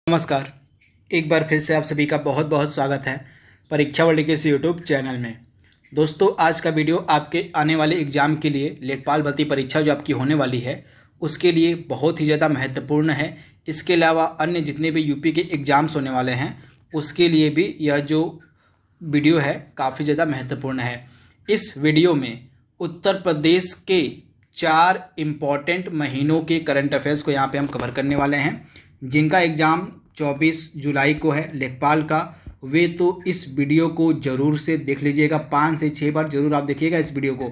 नमस्कार। एक बार फिर से आप सभी का बहुत बहुत स्वागत है परीक्षा वर्ल्ड के इस यूट्यूब चैनल में। दोस्तों, आज का वीडियो आपके आने वाले एग्ज़ाम के लिए लेखपाल भर्ती परीक्षा जो आपकी होने वाली है उसके लिए बहुत ही ज़्यादा महत्वपूर्ण है। इसके अलावा अन्य जितने भी यूपी के एग्ज़ाम्स होने वाले हैं उसके लिए भी यह जो वीडियो है काफ़ी ज़्यादा महत्वपूर्ण है। इस वीडियो में उत्तर प्रदेश के 4 इम्पॉर्टेंट महीनों के करंट अफेयर्स को यहाँ पे हम कवर करने वाले हैं, जिनका एग्ज़ाम 24 जुलाई को है लेखपाल का। वे तो इस वीडियो को ज़रूर से देख लीजिएगा, 5 से 6 बार ज़रूर आप देखिएगा इस वीडियो को,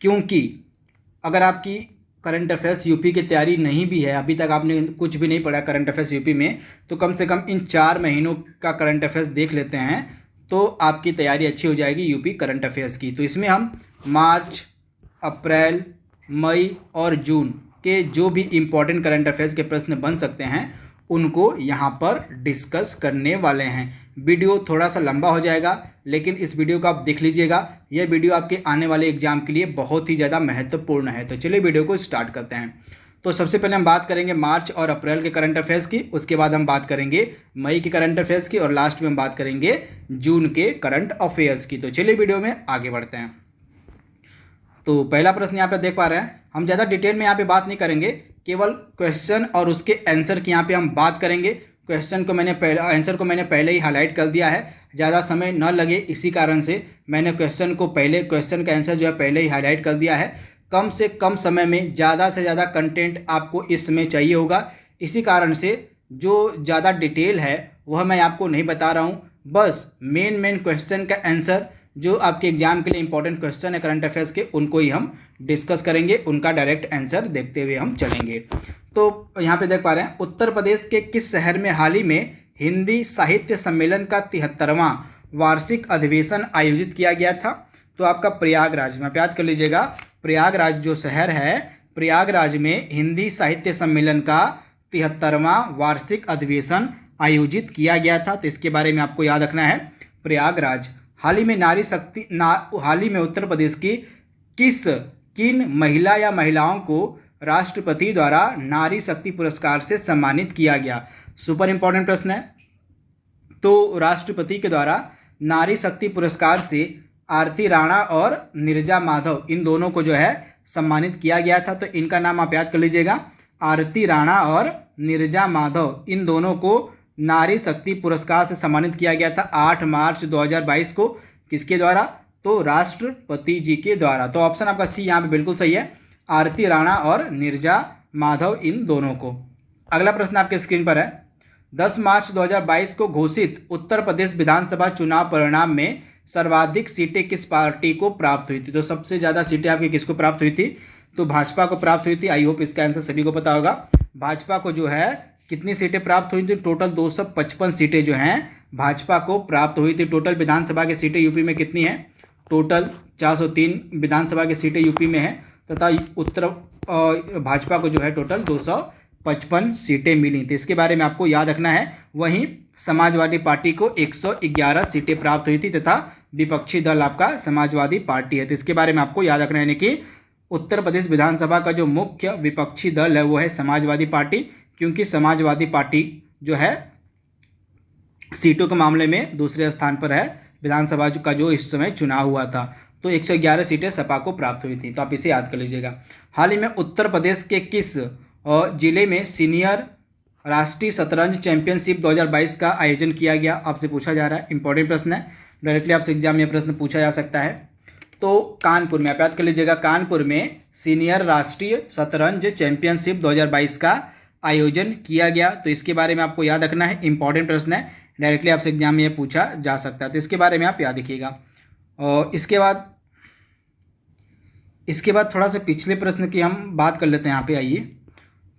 क्योंकि अगर आपकी करंट अफेयर्स यूपी की तैयारी नहीं भी है, अभी तक आपने कुछ भी नहीं पढ़ा करंट अफेयर्स यूपी में, तो कम से कम इन 4 महीनों का करंट अफेयर्स देख लेते हैं तो आपकी तैयारी अच्छी हो जाएगी यूपी करंट अफेयर्स की। तो इसमें हम मार्च, अप्रैल, मई और जून के जो भी इम्पोर्टेंट करंट अफेयर्स के प्रश्न बन सकते हैं उनको यहाँ पर डिस्कस करने वाले हैं। वीडियो थोड़ा सा लंबा हो जाएगा, लेकिन इस वीडियो को आप देख लीजिएगा। यह वीडियो आपके आने वाले एग्जाम के लिए बहुत ही ज़्यादा महत्वपूर्ण है। तो चलिए वीडियो को स्टार्ट करते हैं। तो सबसे पहले हम बात करेंगे मार्च और अप्रैल के करंट अफेयर्स की, उसके बाद हम बात करेंगे मई के करंट अफेयर्स की और लास्ट में हम बात करेंगे जून के करंट अफेयर्स की। तो चलिए वीडियो में आगे बढ़ते हैं। तो पहला प्रश्न यहाँ पे देख पा रहे हैं, हम ज़्यादा डिटेल में यहाँ पे बात नहीं करेंगे, केवल क्वेश्चन और उसके आंसर की यहाँ पे हम बात करेंगे। क्वेश्चन को आंसर को मैंने पहले ही हाईलाइट कर दिया है, ज़्यादा समय न लगे इसी कारण से मैंने क्वेश्चन का आंसर जो है पहले ही हाईलाइट कर दिया है। कम से कम समय में ज़्यादा से ज़्यादा कंटेंट आपको इस समय चाहिए होगा, इसी कारण से जो ज़्यादा डिटेल है वह मैं आपको नहीं बता रहा हूँ। बस मेन क्वेश्चन का आंसर जो आपके एग्जाम के लिए इंपॉर्टेंट क्वेश्चन है करंट अफेयर्स के, उनको ही हम डिस्कस करेंगे, उनका डायरेक्ट आंसर देखते हुए हम चलेंगे। तो यहाँ पे देख पा रहे हैं, उत्तर प्रदेश के किस शहर में हाल ही में हिंदी साहित्य सम्मेलन का 73वां वार्षिक अधिवेशन आयोजित किया गया था? तो आपका प्रयागराज में, आप याद कर लीजिएगा, प्रयागराज जो शहर है, प्रयागराज में हिंदी साहित्य सम्मेलन का 73वां वार्षिक अधिवेशन आयोजित किया गया था। तो इसके बारे में आपको याद रखना है, प्रयागराज। हाल ही में उत्तर प्रदेश की किन महिला या महिलाओं को राष्ट्रपति द्वारा नारी शक्ति पुरस्कार से सम्मानित किया गया? सुपर इंपॉर्टेंट प्रश्न है। तो राष्ट्रपति के द्वारा नारी शक्ति पुरस्कार से आरती राणा और नीरजा माधव, इन दोनों को जो है सम्मानित किया गया था। तो इनका नाम आप याद कर लीजिएगा, आरती राणा और नीरजा माधव, इन दोनों को नारी शक्ति पुरस्कार से सम्मानित किया गया था 8 मार्च 2022 को। किसके द्वारा? तो राष्ट्रपति जी के द्वारा। तो ऑप्शन आपका सी यहाँ पे बिल्कुल सही है, आरती राणा और नीरजा माधव, इन दोनों को। अगला प्रश्न आपके स्क्रीन पर है, 10 मार्च 2022 को घोषित उत्तर प्रदेश विधानसभा चुनाव परिणाम में सर्वाधिक सीटें किस पार्टी को प्राप्त हुई थी? तो सबसे ज़्यादा सीटें आपकी किसको प्राप्त हुई थी? तो भाजपा को प्राप्त हुई थी। आई होप इसका आंसर सभी को पता होगा। भाजपा को जो है कितनी सीटें प्राप्त हुई थी? टोटल 255 सीटें जो हैं भाजपा को प्राप्त हुई थी। टोटल विधानसभा की सीटें यूपी में कितनी हैं? टोटल 403 विधानसभा की सीटें यूपी में हैं, तथा भाजपा को जो है टोटल 255 सीटें मिली थी। इसके बारे में आपको याद रखना है। वहीं समाजवादी पार्टी को 111 सीटें प्राप्त हुई थी, तथा विपक्षी दल आपका समाजवादी पार्टी है। तो इसके बारे में आपको याद रखना है, यानी कि उत्तर प्रदेश विधानसभा का जो मुख्य विपक्षी दल है वो है समाजवादी पार्टी, क्योंकि समाजवादी पार्टी जो है सीटों के मामले में दूसरे स्थान पर है विधानसभा का जो इस समय चुनाव हुआ था। तो 111 सीटें सपा को प्राप्त हुई थी। तो आप इसे याद कर लीजिएगा। हाल ही में उत्तर प्रदेश के किस जिले में सीनियर राष्ट्रीय शतरंज चैंपियनशिप 2022 का आयोजन किया गया? आपसे पूछा जा रहा है, इंपॉर्टेंट प्रश्न है, डायरेक्टली आपसे एग्जाम में प्रश्न पूछा जा सकता है। तो कानपुर में, आप याद कर लीजिएगा, कानपुर में सीनियर राष्ट्रीय शतरंज चैंपियनशिप 2022 का आयोजन किया गया। तो इसके बारे में आपको याद रखना है, इंपॉर्टेंट प्रश्न है, डायरेक्टली आपसे एग्जाम में पूछा जा सकता है। तो इसके बारे में आप याद रखिएगा। और इसके बाद थोड़ा सा पिछले प्रश्न की हम बात कर लेते हैं। यहाँ पे आइए,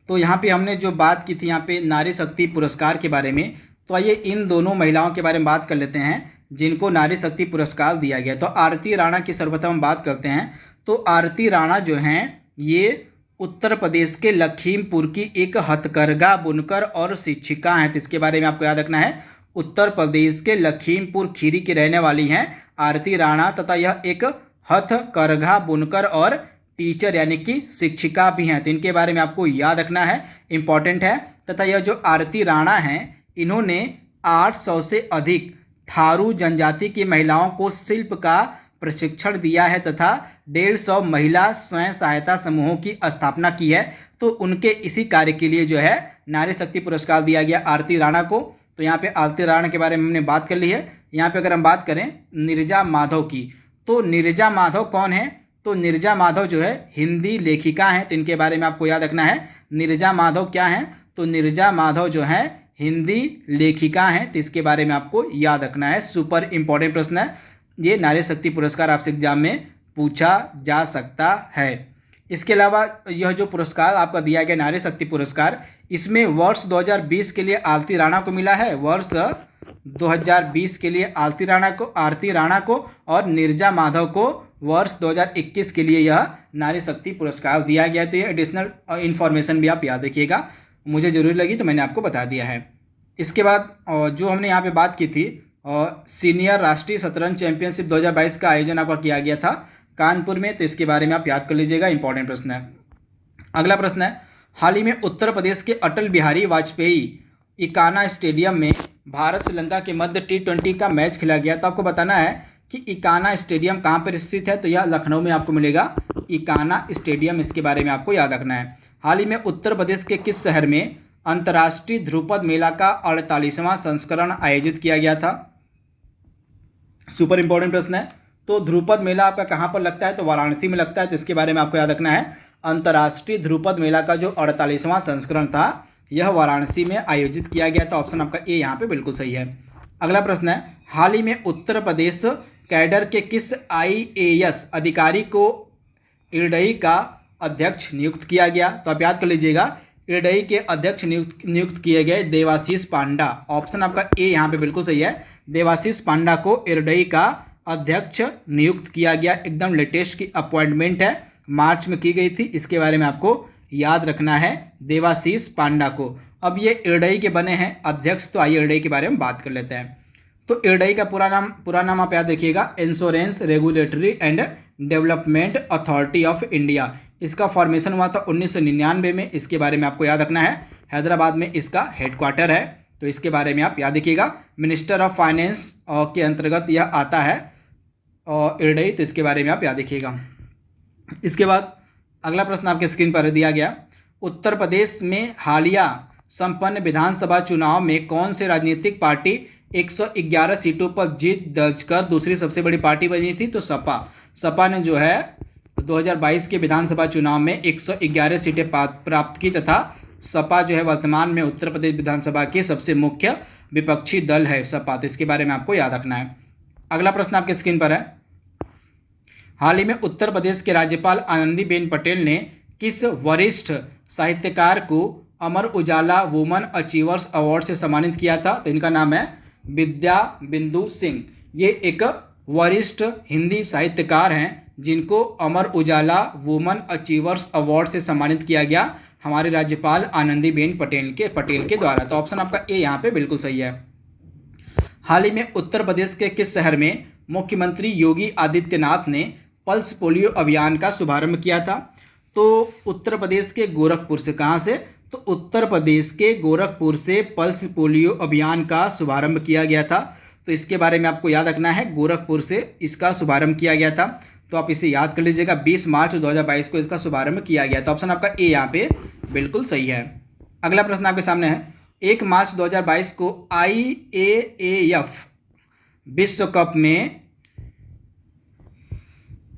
तो यहाँ पे हमने जो बात की थी यहाँ पे नारी शक्ति पुरस्कार के बारे में, तो आइए इन दोनों महिलाओं के बारे में बात कर लेते हैं जिनको नारी शक्ति पुरस्कार दिया गया। तो आरती राणा की सर्वप्रथम हम बात करते हैं। तो आरती राणा जो हैं ये उत्तर प्रदेश के लखीमपुर की एक हथकरघा बुनकर और शिक्षिका हैं। तो इसके बारे में आपको याद रखना है, उत्तर प्रदेश के लखीमपुर खीरी की रहने वाली हैं आरती राणा, तथा यह एक हथकरघा बुनकर और टीचर यानी कि शिक्षिका भी हैं। तो इनके बारे में आपको याद रखना है, इंपॉर्टेंट है। तथा यह जो आरती राणा हैं इन्होंने 800 से अधिक थारू जनजाति की महिलाओं को शिल्प का प्रशिक्षण दिया है तथा 150 महिला स्वयं सहायता समूहों की स्थापना की है। तो उनके इसी कार्य के लिए जो है नारी शक्ति पुरस्कार दिया गया आरती राणा को। तो यहाँ पे आरती राणा के बारे में हमने बात कर ली है। यहाँ पे अगर हम बात करें नीरजा माधव की, तो नीरजा माधव कौन है? तो नीरजा माधव जो है हिंदी लेखिका हैं। तो इनके बारे में आपको याद रखना है नीरजा माधव क्या हैं। तो नीरजा माधव जो है हिंदी लेखिका हैं। तो इसके बारे में आपको याद रखना है। सुपर इंपॉर्टेंट प्रश्न है, ये नारी शक्ति पुरस्कार आपसे एग्जाम में पूछा जा सकता है। इसके अलावा यह जो पुरस्कार आपका दिया गया नारी शक्ति पुरस्कार, इसमें वर्ष 2020 के लिए आरती राणा को मिला है। वर्ष 2020 के लिए आरती राणा को और नीरजा माधव को वर्ष 2021 के लिए यह नारी शक्ति पुरस्कार दिया गया। तो ये एडिशनल इन्फॉर्मेशन भी आप याद रखिएगा, मुझे जरूरी लगी तो मैंने आपको बता दिया है। इसके बाद जो हमने यहाँ पे बात की थी, सीनियर राष्ट्रीय शतरंज चैंपियनशिप 2022 का आयोजन आपका किया गया था कानपुर में। तो इसके बारे में आप याद कर लीजिएगा, इंपॉर्टेंट प्रश्न है। अगला प्रश्न है, हाल ही में उत्तर प्रदेश के अटल बिहारी वाजपेयी इकाना स्टेडियम में भारत श्रीलंका के मध्य T20 का मैच खेला गया। तो आपको बताना है कि इकाना स्टेडियम कहाँ पर स्थित है। तो यह लखनऊ में आपको मिलेगा इकाना स्टेडियम, इसके बारे में आपको याद रखना है। हाल ही में उत्तर प्रदेश के किस शहर में अंतर्राष्ट्रीय ध्रुपद मेला का 48वां संस्करण आयोजित किया गया था? सुपर इंपॉर्टेंट प्रश्न है। तो ध्रुपद मेला आपका कहाँ पर लगता है? तो वाराणसी में लगता है। तो इसके बारे में आपको याद रखना है, अंतर्राष्ट्रीय ध्रुपद मेला का जो 48वां संस्करण था यह वाराणसी में आयोजित किया गया। तो ऑप्शन आपका ए यहाँ पे बिल्कुल सही है। अगला प्रश्न है, हाल ही में उत्तर प्रदेश कैडर के किस IAS अधिकारी को इरडई का अध्यक्ष नियुक्त किया गया? तो आप याद कर लीजिएगा, इरडई के अध्यक्ष नियुक्त किए गए देवाशीष पांडा। ऑप्शन आपका ए यहाँ पे बिल्कुल सही है, देवाशीष पांडा को इरडई का अध्यक्ष नियुक्त किया गया। एकदम लेटेस्ट की अपॉइंटमेंट है, मार्च में की गई थी। इसके बारे में आपको याद रखना है, देवाशीष पांडा को। अब ये इरडई के बने हैं अध्यक्ष। तो आइए इरडई के बारे में बात कर लेते हैं। तो इरडई का पूरा नाम आप याद रखिएगा, insurance regulatory and development authority of India. इसका फॉर्मेशन हुआ था 1999 में। इसके बारे में आपको याद रखना है, हैदराबाद में इसका हेडक्वार्टर है। तो इसके बारे में आप याद रखिएगा, मिनिस्टर ऑफ फाइनेंस के अंतर्गत यह आता है और इरडई। तो इसके बारे में आप याद रखिएगा। इसके बाद अगला प्रश्न आपके स्क्रीन पर दिया गया, उत्तर प्रदेश में हालिया संपन्न विधानसभा चुनाव में कौन से राजनीतिक पार्टी 111 सीटों पर जीत दर्ज कर दूसरी सबसे बड़ी पार्टी बनी थी? तो सपा ने जो है 2022 के विधानसभा चुनाव में 111 सीटें प्राप्त की तथा सपा जो है वर्तमान में उत्तर प्रदेश विधानसभा के सबसे मुख्य विपक्षी दल है सपा। तो इसके बारे में आपको याद रखना है। अगला प्रश्न आपके स्क्रीन पर है, हाल ही में उत्तर प्रदेश के राज्यपाल आनंदीबेन पटेल ने किस वरिष्ठ साहित्यकार को Amar Ujala woman achievers award से सम्मानित किया था? तो इनका नाम है विद्या बिंदु सिंह। ये एक वरिष्ठ हिंदी साहित्यकार हैं जिनको Amar Ujala woman achievers award से सम्मानित किया गया हमारे राज्यपाल आनंदीबेन पटेल के द्वारा। तो ऑप्शन आपका ए यहाँ पे बिल्कुल सही है। हाल ही में उत्तर प्रदेश के किस शहर में मुख्यमंत्री योगी आदित्यनाथ ने पल्स पोलियो अभियान का शुभारंभ किया था? तो उत्तर प्रदेश के गोरखपुर से। कहाँ से? तो उत्तर प्रदेश के गोरखपुर से पल्स पोलियो अभियान का शुभारंभ किया गया था। तो इसके बारे में आपको याद रखना है, गोरखपुर से इसका शुभारंभ किया गया था। तो आप इसे याद कर लीजिएगा, 20 मार्च 2022 को इसका शुभारंभ किया गया। तो ऑप्शन आपका ए यहाँ पे बिल्कुल सही है। अगला प्रश्न आपके सामने है, 1 मार्च 2022 को IAAF विश्व कप में,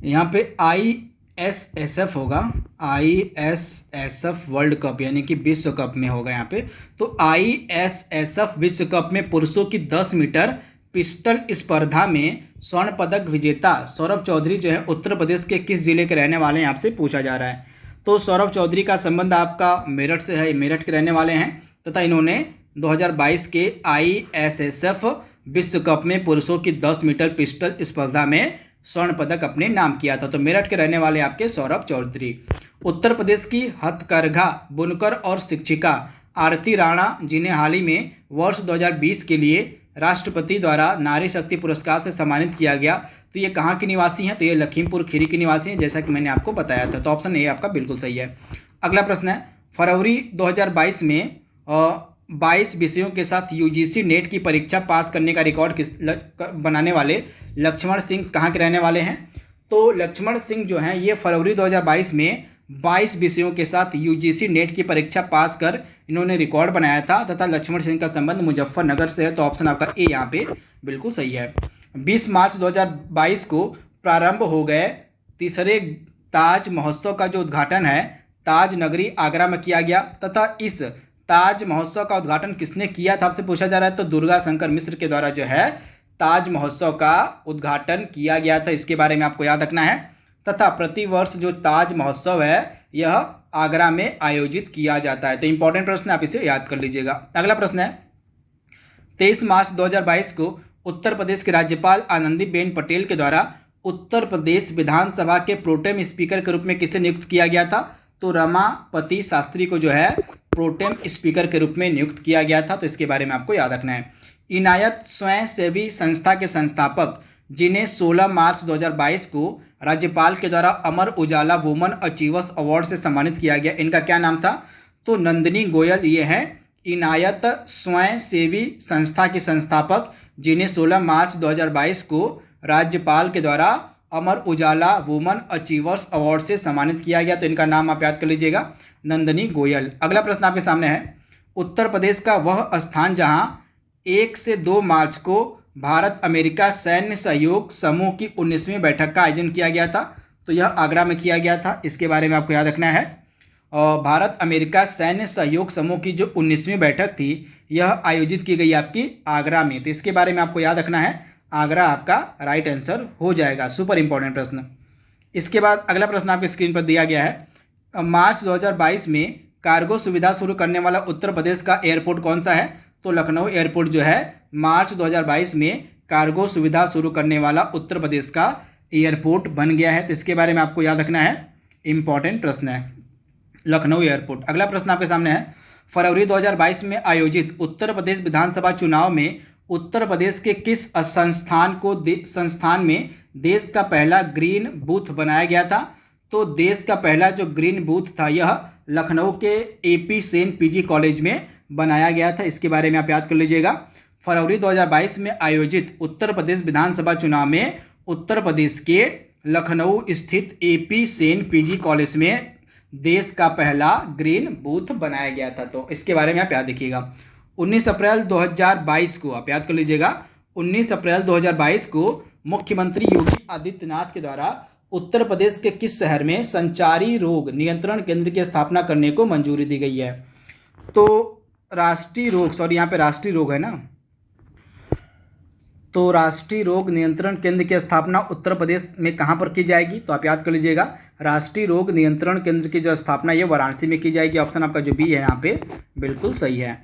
यहाँ पे ISSF होगा, ISSF वर्ल्ड कप यानी कि विश्व कप में होगा यहाँ पे। तो ISSF विश्व कप में पुरुषों की 10 मीटर पिस्टल स्पर्धा में स्वर्ण पदक विजेता सौरभ चौधरी जो है उत्तर प्रदेश के किस जिले के रहने वाले हैं आपसे पूछा जा रहा है। तो सौरभ चौधरी का संबंध आपका मेरठ से है, मेरठ के रहने वाले हैं तथा इन्होंने 2022 के ISSF विश्व कप में पुरुषों की 10 मीटर पिस्टल स्पर्धा में स्वर्ण पदक अपने नाम किया था। तो मेरठ के रहने वाले आपके सौरभ चौधरी। उत्तर प्रदेश की हथकरघा बुनकर और शिक्षिका आरती राणा, जिन्हें हाल ही में वर्ष 2020 के लिए राष्ट्रपति द्वारा नारी शक्ति पुरस्कार से सम्मानित किया गया, तो ये कहाँ की निवासी हैं? तो ये लखीमपुर खीरी की निवासी हैं, जैसा कि मैंने आपको बताया था। तो ऑप्शन ए आपका बिल्कुल सही है। अगला प्रश्न है, फरवरी 2022 में 22 विषयों के साथ यूजीसी नेट की परीक्षा पास करने का रिकॉर्ड बनाने वाले लक्ष्मण सिंह कहाँ के रहने वाले हैं? तो लक्ष्मण सिंह जो हैं ये फरवरी 2022 में 22 विषयों के साथ यूजीसी नेट की परीक्षा पास कर इन्होंने रिकॉर्ड बनाया था तथा लक्ष्मण सिंह का संबंध मुजफ्फरनगर से है, तो ऑप्शन आपका ए यहाँ पे बिल्कुल सही है। 20 मार्च 2022 को प्रारंभ हो गए तीसरे ताज महोत्सव का जो उद्घाटन है ताज नगरी आगरा में किया गया तथा इस ताज महोत्सव का उद्घाटन किसने किया था आपसे पूछा जा रहा है, तो दुर्गा शंकर मिश्र के द्वारा जो है ताज महोत्सव का उद्घाटन किया गया था, इसके बारे में आपको याद रखना है। तथा प्रतिवर्ष जो ताज महोत्सव है यह आगरा में आयोजित किया जाता है। तो इंपॉर्टेंट प्रश्न आप इसे याद कर लीजिएगा। अगला प्रश्न है 23 मार्च 2022 को उत्तर प्रदेश के राज्यपाल आनंदीबेन पटेल के द्वारा उत्तर प्रदेश विधानसभा के प्रोटेम स्पीकर के रूप में किसे नियुक्त किया गया था? तो रमापति शास्त्री को जो है प्रोटेम स्पीकर के रूप में नियुक्त किया गया था, तो इसके बारे में आपको याद रखना है। इनायत स्वयंसेवी संस्था के संस्थापक जिन्हें 16 मार्च 2022 को राज्यपाल के द्वारा Amar Ujala woman achievers award से सम्मानित किया गया, इनका क्या नाम था? तो नंदिनी गोयल ये हैं इनायत स्वयंसेवी संस्था के संस्थापक जिन्हें 16 मार्च 2022 को राज्यपाल के द्वारा Amar Ujala woman achievers award से सम्मानित किया गया, तो इनका नाम आप याद कर लीजिएगा, नंदिनी गोयल। अगला प्रश्न आपके सामने है उत्तर प्रदेश का वह स्थान जहां 1 से 2 मार्च को भारत अमेरिका सैन्य सहयोग समूह की 19वीं बैठक का आयोजन किया गया था, तो यह आगरा में किया गया था, इसके बारे में आपको याद रखना है। और भारत अमेरिका सैन्य सहयोग समूह की जो 19वीं बैठक थी यह आयोजित की गई आपकी आगरा में, तो इसके बारे में आपको याद रखना है, आगरा आपका राइट आंसर हो जाएगा। सुपर इंपॉर्टेंट प्रश्न। इसके बाद अगला प्रश्न आपकी स्क्रीन पर दिया गया है मार्च 2022 में कार्गो सुविधा शुरू करने वाला उत्तर प्रदेश का एयरपोर्ट कौन सा है? तो लखनऊ एयरपोर्ट जो है मार्च 2022 में कार्गो सुविधा शुरू करने वाला उत्तर प्रदेश का एयरपोर्ट बन गया है, तो इसके बारे में आपको याद रखना है, इंपॉर्टेंट प्रश्न है, लखनऊ एयरपोर्ट। अगला प्रश्न आपके सामने है फरवरी 2022 में आयोजित उत्तर प्रदेश विधानसभा चुनाव में उत्तर प्रदेश के किस संस्थान में देश का पहला ग्रीन बूथ बनाया गया था? तो देश का पहला जो ग्रीन बूथ था यह लखनऊ के AP सेन PG कॉलेज में बनाया गया था, इसके बारे में आप याद कर लीजिएगा। फरवरी 2022 में आयोजित उत्तर प्रदेश विधानसभा चुनाव में उत्तर प्रदेश के लखनऊ स्थित AP सेन PG कॉलेज में देश का पहला ग्रीन बूथ बनाया गया था, तो इसके बारे में आप याद रखिएगा। 19 अप्रैल 2022 को आप याद कर लीजिएगा, 19 अप्रैल 2022 को मुख्यमंत्री योगी आदित्यनाथ के द्वारा उत्तर प्रदेश के किस शहर में संचारी रोग नियंत्रण केंद्र की स्थापना करने को मंजूरी दी गई है? तो राष्ट्रीय रोग है ना, तो राष्ट्रीय रोग नियंत्रण केंद्र की स्थापना उत्तर प्रदेश में कहाँ पर की जाएगी? तो आप याद कर लीजिएगा, राष्ट्रीय रोग नियंत्रण केंद्र की जो स्थापना ये वाराणसी में की जाएगी, ऑप्शन आपका जो बी है यहाँ पे बिल्कुल सही है।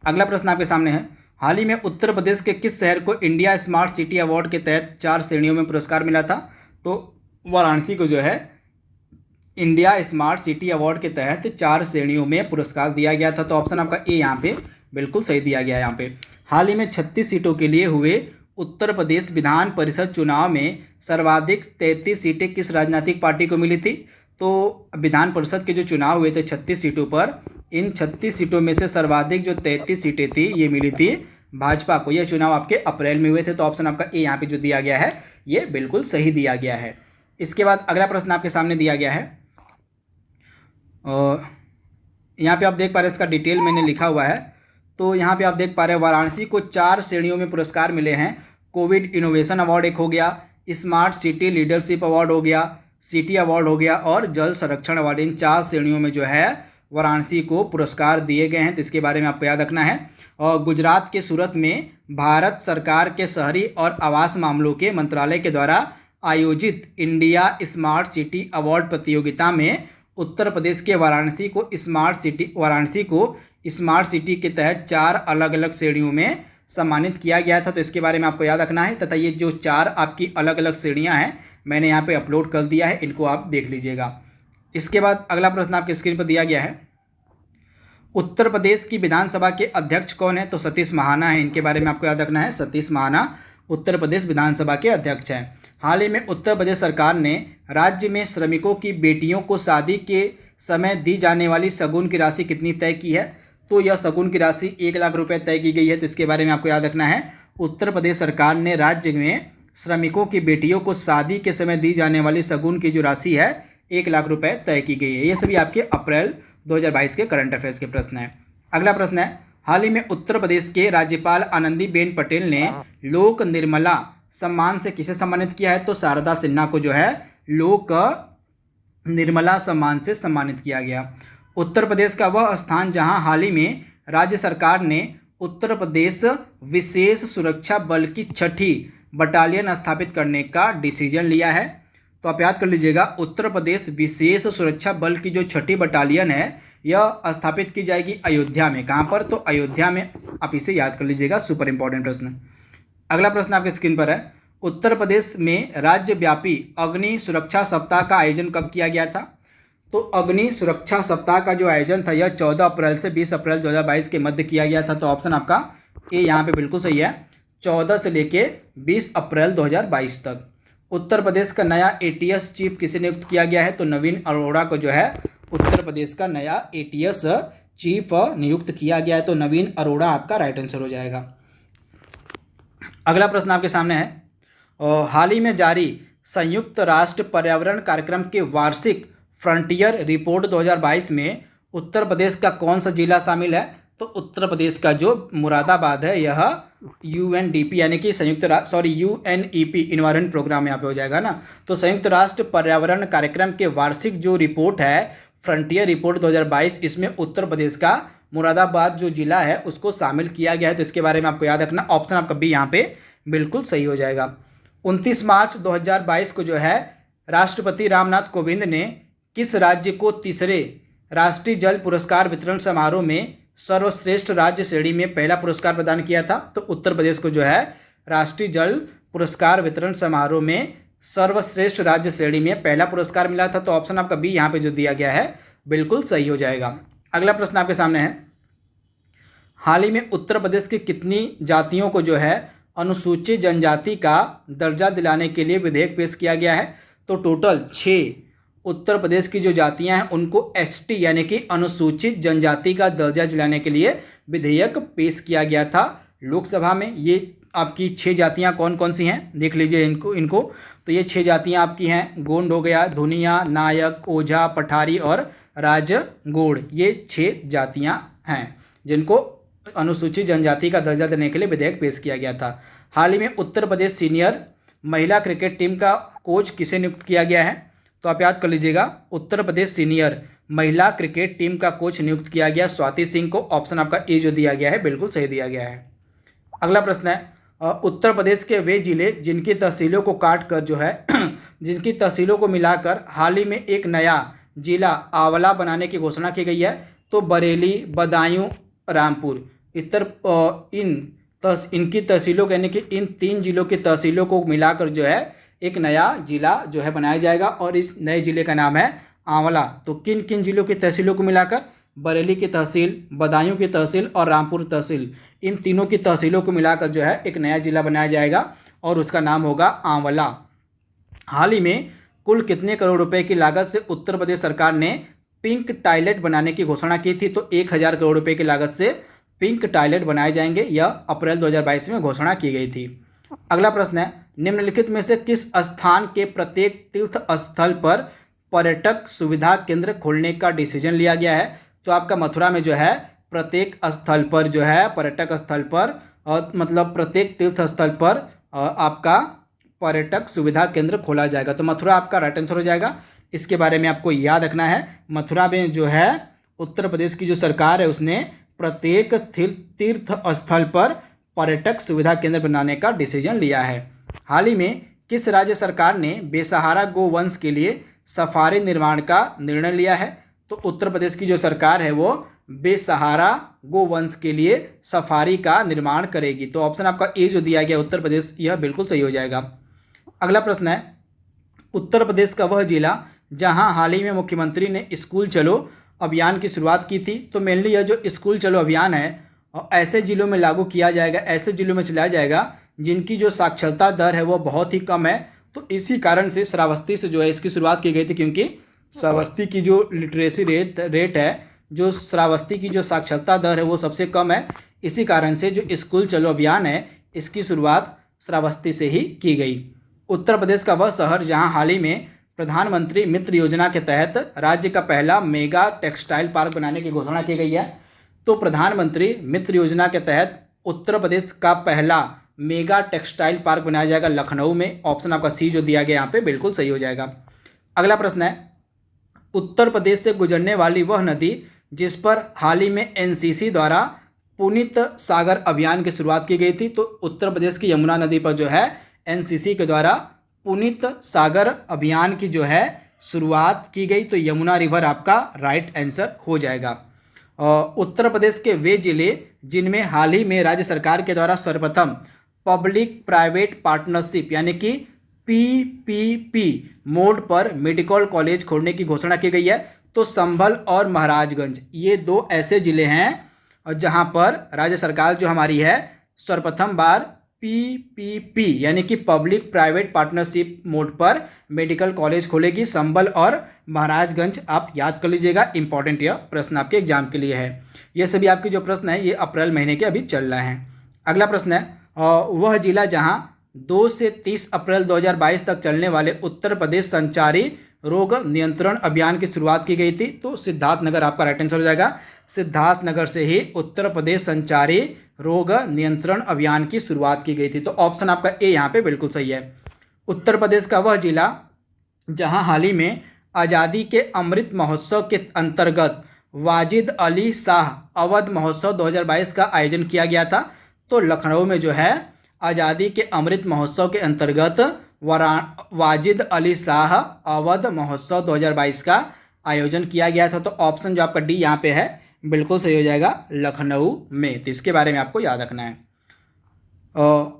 अगला प्रश्न आपके सामने है हाल ही में उत्तर प्रदेश के किस शहर को इंडिया स्मार्ट सिटी अवार्ड के तहत 4 श्रेणियों में पुरस्कार मिला था? तो वाराणसी को जो है इंडिया स्मार्ट सिटी अवार्ड के तहत 4 श्रेणियों में पुरस्कार दिया गया था, तो ऑप्शन आपका ए यहाँ पे बिल्कुल सही दिया गया है। यहाँ पे हाल ही में 36 सीटों के लिए हुए उत्तर प्रदेश विधान परिषद चुनाव में सर्वाधिक 33 सीटें किस राजनीतिक पार्टी को मिली थी? तो विधान परिषद के जो चुनाव हुए थे 36 सीटों पर, इन 36 सीटों में से सर्वाधिक जो 33 सीटें थी ये मिली थी भाजपा को। यह चुनाव आपके अप्रैल में हुए थे, तो ऑप्शन आपका ए यहाँ पे जो दिया गया है ये बिल्कुल सही दिया गया है। इसके बाद अगला प्रश्न आपके सामने दिया गया है, यहाँ पे आप देख पा रहे हैं, इसका डिटेल मैंने लिखा हुआ है। तो यहाँ पे आप देख पा रहे हैं वाराणसी को 4 श्रेणियों में पुरस्कार मिले हैं। कोविड इनोवेशन अवार्ड एक हो गया, स्मार्ट सिटी लीडरशिप अवार्ड हो गया, सिटी अवार्ड हो गया और जल संरक्षण अवार्ड। इन 4 श्रेणियों में जो है वाराणसी को पुरस्कार दिए गए हैं, तो इसके बारे में आपको याद रखना है। और गुजरात के सूरत में भारत सरकार के शहरी और आवास मामलों के मंत्रालय के द्वारा आयोजित इंडिया स्मार्ट सिटी अवार्ड प्रतियोगिता में उत्तर प्रदेश के वाराणसी को स्मार्ट सिटी के तहत 4 अलग अलग श्रेणियों में सम्मानित किया गया था, तो इसके बारे में आपको याद रखना है। तथा ये जो 4 आपकी अलग अलग श्रेणियां हैं मैंने यहाँ पे अपलोड कर दिया है, इनको आप देख लीजिएगा। इसके बाद अगला प्रश्न आपके स्क्रीन पर दिया गया है, उत्तर प्रदेश की विधानसभा के अध्यक्ष कौन है? तो सतीश महाना है, इनके बारे में आपको याद रखना है। सतीश महाना उत्तर प्रदेश विधानसभा के अध्यक्ष हैं। हाल ही में उत्तर प्रदेश सरकार ने राज्य में श्रमिकों की बेटियों को शादी के समय दी जाने वाली शगुन की राशि कितनी तय की है? तो यह शगुन की राशि 1 लाख रुपए तय की गई है। तो इसके बारे में आपको याद रखना है। उत्तर प्रदेश सरकार ने राज्य में श्रमिकों की बेटियों को शादी के समय दी जाने वाली शगुन की जो राशि है 1 लाख रुपए तय की गई है। ये सभी आपके अप्रैल 2022 के करंट अफेयर्स के प्रश्न हैं। अगला प्रश्न है, हाल ही में उत्तर प्रदेश के राज्यपाल आनंदीबेन पटेल ने लोक निर्मला सम्मान से किसे सम्मानित किया है? तो शारदा सिन्हा को जो है लोक निर्मला सम्मान से सम्मानित किया गया। उत्तर प्रदेश का वह स्थान जहां हाल ही में राज्य सरकार ने उत्तर प्रदेश विशेष सुरक्षा बल की 6ठी बटालियन स्थापित करने का डिसीजन लिया है। तो आप याद कर लीजिएगा, उत्तर प्रदेश विशेष सुरक्षा बल की जो 6ठी बटालियन है यह स्थापित की जाएगी अयोध्या में। कहाँ पर? तो अयोध्या में। आप इसे याद कर लीजिएगा, सुपर इंपॉर्टेंट प्रश्न। अगला प्रश्न आपके स्क्रीन पर है, उत्तर प्रदेश में राज्यव्यापी अग्नि सुरक्षा सप्ताह का आयोजन कब किया गया था? तो अग्नि सुरक्षा सप्ताह का जो आयोजन था यह 14 अप्रैल से 20 अप्रैल 2022 के मध्य किया गया था। तो ऑप्शन आपका ए यहाँ पे बिल्कुल सही है, 14 से लेके 20 अप्रैल 2022 तक। उत्तर प्रदेश का नया एटीएस चीफ किसे नियुक्त किया गया है? तो नवीन अरोड़ा को जो है उत्तर प्रदेश का नया एटीएस चीफ नियुक्त किया गया है। तो नवीन अरोड़ा आपका राइट आंसर हो जाएगा। अगला प्रश्न आपके सामने है, हाल ही में जारी संयुक्त राष्ट्र पर्यावरण कार्यक्रम के वार्षिक फ्रंटियर रिपोर्ट 2022 में उत्तर प्रदेश का कौन सा जिला शामिल है? तो उत्तर प्रदेश का जो मुरादाबाद है यह यूएनडीपी यानी कि यूएनईपी इन्वायरमेंट प्रोग्राम यहाँ पे हो जाएगा ना। तो संयुक्त राष्ट्र पर्यावरण कार्यक्रम के वार्षिक जो रिपोर्ट है फ्रंटियर रिपोर्ट 2022, इसमें उत्तर प्रदेश का मुरादाबाद जो जिला है उसको शामिल किया गया है। तो इसके बारे में आपको याद रखना, ऑप्शन आपका बी यहाँ पे बिल्कुल सही हो जाएगा। 29 मार्च 2022 को जो है राष्ट्रपति रामनाथ कोविंद ने किस राज्य को तीसरे राष्ट्रीय जल पुरस्कार वितरण समारोह में सर्वश्रेष्ठ राज्य श्रेणी में पहला पुरस्कार प्रदान किया था? तो उत्तर प्रदेश को जो है राष्ट्रीय जल पुरस्कार वितरण समारोह में सर्वश्रेष्ठ राज्य श्रेणी में पहला पुरस्कार मिला था। तो ऑप्शन आपका बी यहाँ पे जो दिया गया है बिल्कुल सही हो जाएगा। अगला प्रश्न आपके सामने है, हाल ही में उत्तर प्रदेश की कितनी जातियों को जो है अनुसूचित जनजाति का दर्जा दिलाने के लिए विधेयक पेश किया गया है? तो टोटल 6 उत्तर प्रदेश की जो जातियां हैं उनको एसटी यानी कि अनुसूचित जनजाति का दर्जा दिलाने के लिए विधेयक पेश किया गया था लोकसभा में। ये आपकी 6 जातियां कौन कौन सी हैं देख लीजिए इनको। तो ये 6 जातियां आपकी हैं, गोंड हो गया, धुनिया, नायक, ओझा, पठारी और राजगोड़। ये 6 जातियां हैं जिनको अनुसूचित जनजाति का दर्जा देने के लिए विधेयक पेश किया गया था। हाल ही में उत्तर प्रदेश सीनियर महिला क्रिकेट टीम का कोच किसे नियुक्त किया गया है? तो आप याद कर लीजिएगा, उत्तर प्रदेश सीनियर महिला क्रिकेट टीम का कोच नियुक्त किया गया स्वाति सिंह को। ऑप्शन आपका ए जो दिया गया है बिल्कुल सही दिया गया है। अगला प्रश्न है, उत्तर प्रदेश के वे जिले जिनकी तहसीलों को काट कर जो है जिनकी तहसीलों को मिलाकर हाल ही में एक नया जिला आंवला बनाने की घोषणा की गई है? तो बरेली, बदायूं, रामपुर। इनकी तहसीलों यानी कि इन 3 जिलों की तहसीलों को मिलाकर जो है एक नया जिला जो है बनाया जाएगा और इस नए जिले का नाम है आंवला। तो किन किन जिलों की तहसीलों को मिलाकर? बरेली की तहसील, बदायूं की तहसील और रामपुर तहसील, इन तीनों की तहसीलों को मिलाकर जो है एक नया जिला बनाया जाएगा और उसका नाम होगा आंवला। हाल ही में कुल कितने करोड़ रुपए की लागत से उत्तर प्रदेश सरकार ने पिंक टॉयलेट बनाने की घोषणा की थी? तो 1000 करोड़ रुपए की लागत से पिंक टॉयलेट बनाए जाएंगे, यह अप्रैल 2022 में घोषणा की गई थी। अगला प्रश्न है, निम्नलिखित में से किस स्थान के प्रत्येक तीर्थ स्थल पर पर्यटक सुविधा केंद्र खोलने का डिसीजन लिया गया है? तो आपका मथुरा में जो है प्रत्येक स्थल पर जो है पर्यटक स्थल पर मतलब प्रत्येक तीर्थ स्थल पर आपका पर्यटक सुविधा केंद्र खोला जाएगा। तो मथुरा आपका राइट आंसर हो जाएगा। इसके बारे में आपको याद रखना है, मथुरा में जो है उत्तर प्रदेश की जो सरकार है उसने प्रत्येक तीर्थ स्थल पर पर्यटक सुविधा केंद्र बनाने का डिसीजन लिया है। हाल ही में किस राज्य सरकार ने बेसहारा गोवंश के लिए सफारी निर्माण का निर्णय लिया है? तो उत्तर प्रदेश की जो सरकार है वो बेसहारा गोवंश के लिए सफारी का निर्माण करेगी। तो ऑप्शन आपका ए जो दिया गया उत्तर प्रदेश, यह बिल्कुल सही हो जाएगा। अगला प्रश्न है, उत्तर प्रदेश का वह जिला जहां हाल ही में मुख्यमंत्री ने स्कूल चलो अभियान की शुरुआत की थी। तो मेनली यह जो स्कूल चलो अभियान है ऐसे जिलों में लागू किया जाएगा, ऐसे जिलों में चलाया जाएगा जिनकी जो साक्षरता दर है वो बहुत ही कम है। तो इसी कारण से श्रावस्ती से जो है इसकी शुरुआत की गई थी, क्योंकि श्रावस्ती की जो लिटरेसी रेट है जो श्रावस्ती की जो साक्षरता दर है वो सबसे कम है। इसी कारण से जो स्कूल चलो अभियान है इसकी शुरुआत श्रावस्ती से ही की गई। उत्तर प्रदेश का वह शहर जहां हाल ही में प्रधानमंत्री मित्र योजना के तहत राज्य का पहला मेगा टेक्सटाइल पार्क बनाने की घोषणा की गई है। तो प्रधानमंत्री मित्र योजना के तहत उत्तर प्रदेश का पहला मेगा टेक्सटाइल पार्क बनाया जाएगा लखनऊ में। ऑप्शन आपका सी जो दिया गया यहाँ पे बिल्कुल सही हो जाएगा। अगला प्रश्न है, उत्तर प्रदेश से गुजरने वाली वह नदी जिस पर हाल ही में एनसीसी द्वारा पुनीत सागर अभियान की शुरुआत की गई थी। तो उत्तर प्रदेश की यमुना नदी पर जो है एनसीसी के द्वारा पुनीत सागर अभियान की जो है शुरुआत की गई। तो यमुना रिवर आपका राइट आंसर हो जाएगा। उत्तर प्रदेश के वे जिले जिनमें हाल ही में राज्य सरकार के द्वारा सर्वप्रथम पब्लिक प्राइवेट पार्टनरशिप यानी कि पीपीपी मोड पर मेडिकल कॉलेज खोलने की घोषणा की गई है। तो संभल और महाराजगंज ये दो ऐसे जिले हैं जहां पर राज्य सरकार जो हमारी है सर्वप्रथम बार पीपीपी यानी कि पब्लिक प्राइवेट पार्टनरशिप मोड पर मेडिकल कॉलेज खोलेगी। संभल और महाराजगंज आप याद कर लीजिएगा, इंपॉर्टेंट यह प्रश्न आपके एग्जाम के लिए है। ये सभी आपके जो प्रश्न है ये अप्रैल महीने के अभी चल रहे हैं। अगला प्रश्न है, वह जिला जहां 2 से 30 अप्रैल 2022 तक चलने वाले उत्तर प्रदेश संचारी रोग नियंत्रण अभियान की शुरुआत की गई थी। तो सिद्धार्थनगर आपका राइट आंसर हो जाएगा। सिद्धार्थनगर से ही उत्तर प्रदेश संचारी रोग नियंत्रण अभियान की शुरुआत की गई थी। तो ऑप्शन आपका ए यहाँ पे बिल्कुल सही है। उत्तर प्रदेश का वह जिला जहां हाल ही में आज़ादी के अमृत महोत्सव के अंतर्गत वाजिद अली शाह अवध महोत्सव 2022 का आयोजन किया गया था। तो लखनऊ में जो है आज़ादी के अमृत महोत्सव के अंतर्गत वाजिद अली शाह अवध महोत्सव 2022 का आयोजन किया गया था। तो ऑप्शन जो आपका डी यहाँ पे है बिल्कुल सही हो जाएगा, लखनऊ में। तो इसके बारे में आपको याद रखना है।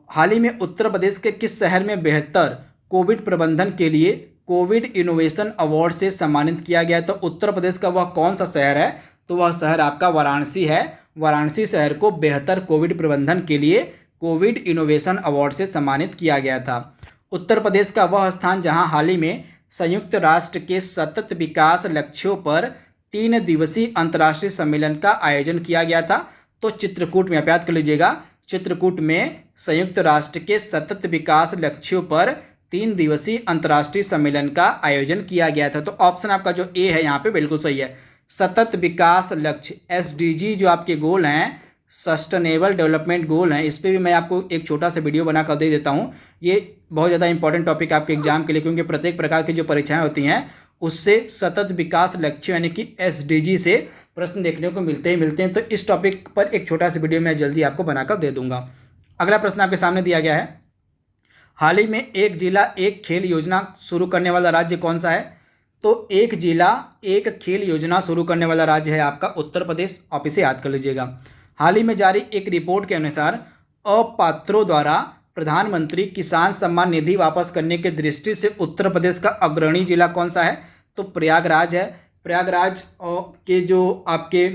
हाल ही में उत्तर प्रदेश के किस शहर में बेहतर कोविड प्रबंधन के लिए कोविड इनोवेशन अवार्ड से सम्मानित किया गया? तो उत्तर प्रदेश का वह कौन सा शहर है? तो वह शहर आपका वाराणसी है। वाराणसी शहर को बेहतर कोविड प्रबंधन के लिए कोविड इनोवेशन अवार्ड से सम्मानित किया गया था। उत्तर प्रदेश का वह स्थान जहां हाल ही में संयुक्त राष्ट्र के सतत विकास लक्ष्यों पर 3 दिवसीय अंतर्राष्ट्रीय सम्मेलन का आयोजन किया गया था। तो चित्रकूट में आप याद कर लीजिएगा, चित्रकूट में संयुक्त राष्ट्र के सतत विकास लक्ष्यों पर 3 दिवसीय अंतर्राष्ट्रीय सम्मेलन का आयोजन किया गया था। तो ऑप्शन आपका जो ए है यहाँ पे बिल्कुल सही है। सतत विकास लक्ष्य एसडीजी जो आपके गोल हैं, सस्टेनेबल डेवलपमेंट गोल हैं, इस पर भी मैं आपको एक छोटा सा वीडियो बनाकर दे देता हूँ। ये बहुत ज़्यादा इंपॉर्टेंट टॉपिक आपके एग्जाम के लिए, क्योंकि प्रत्येक प्रकार की जो परीक्षाएं होती हैं उससे सतत विकास लक्ष्य यानी कि एसडीजी से प्रश्न देखने को मिलते हैं। तो इस टॉपिक पर एक छोटा सा वीडियो मैं जल्दी आपको बनाकर दे दूंगा। अगला प्रश्न आपके सामने दिया गया है, हाल ही में एक जिला एक खेल योजना शुरू करने वाला राज्य कौन सा है? तो एक जिला एक खेल योजना शुरू करने वाला राज्य है आपका उत्तर प्रदेश। आप इसे याद कर लीजिएगा। हाल ही में जारी एक रिपोर्ट के अनुसार अपात्रों द्वारा प्रधानमंत्री किसान सम्मान निधि वापस करने की दृष्टि से उत्तर प्रदेश का अग्रणी जिला कौन सा है? तो प्रयागराज है। प्रयागराज के जो आपके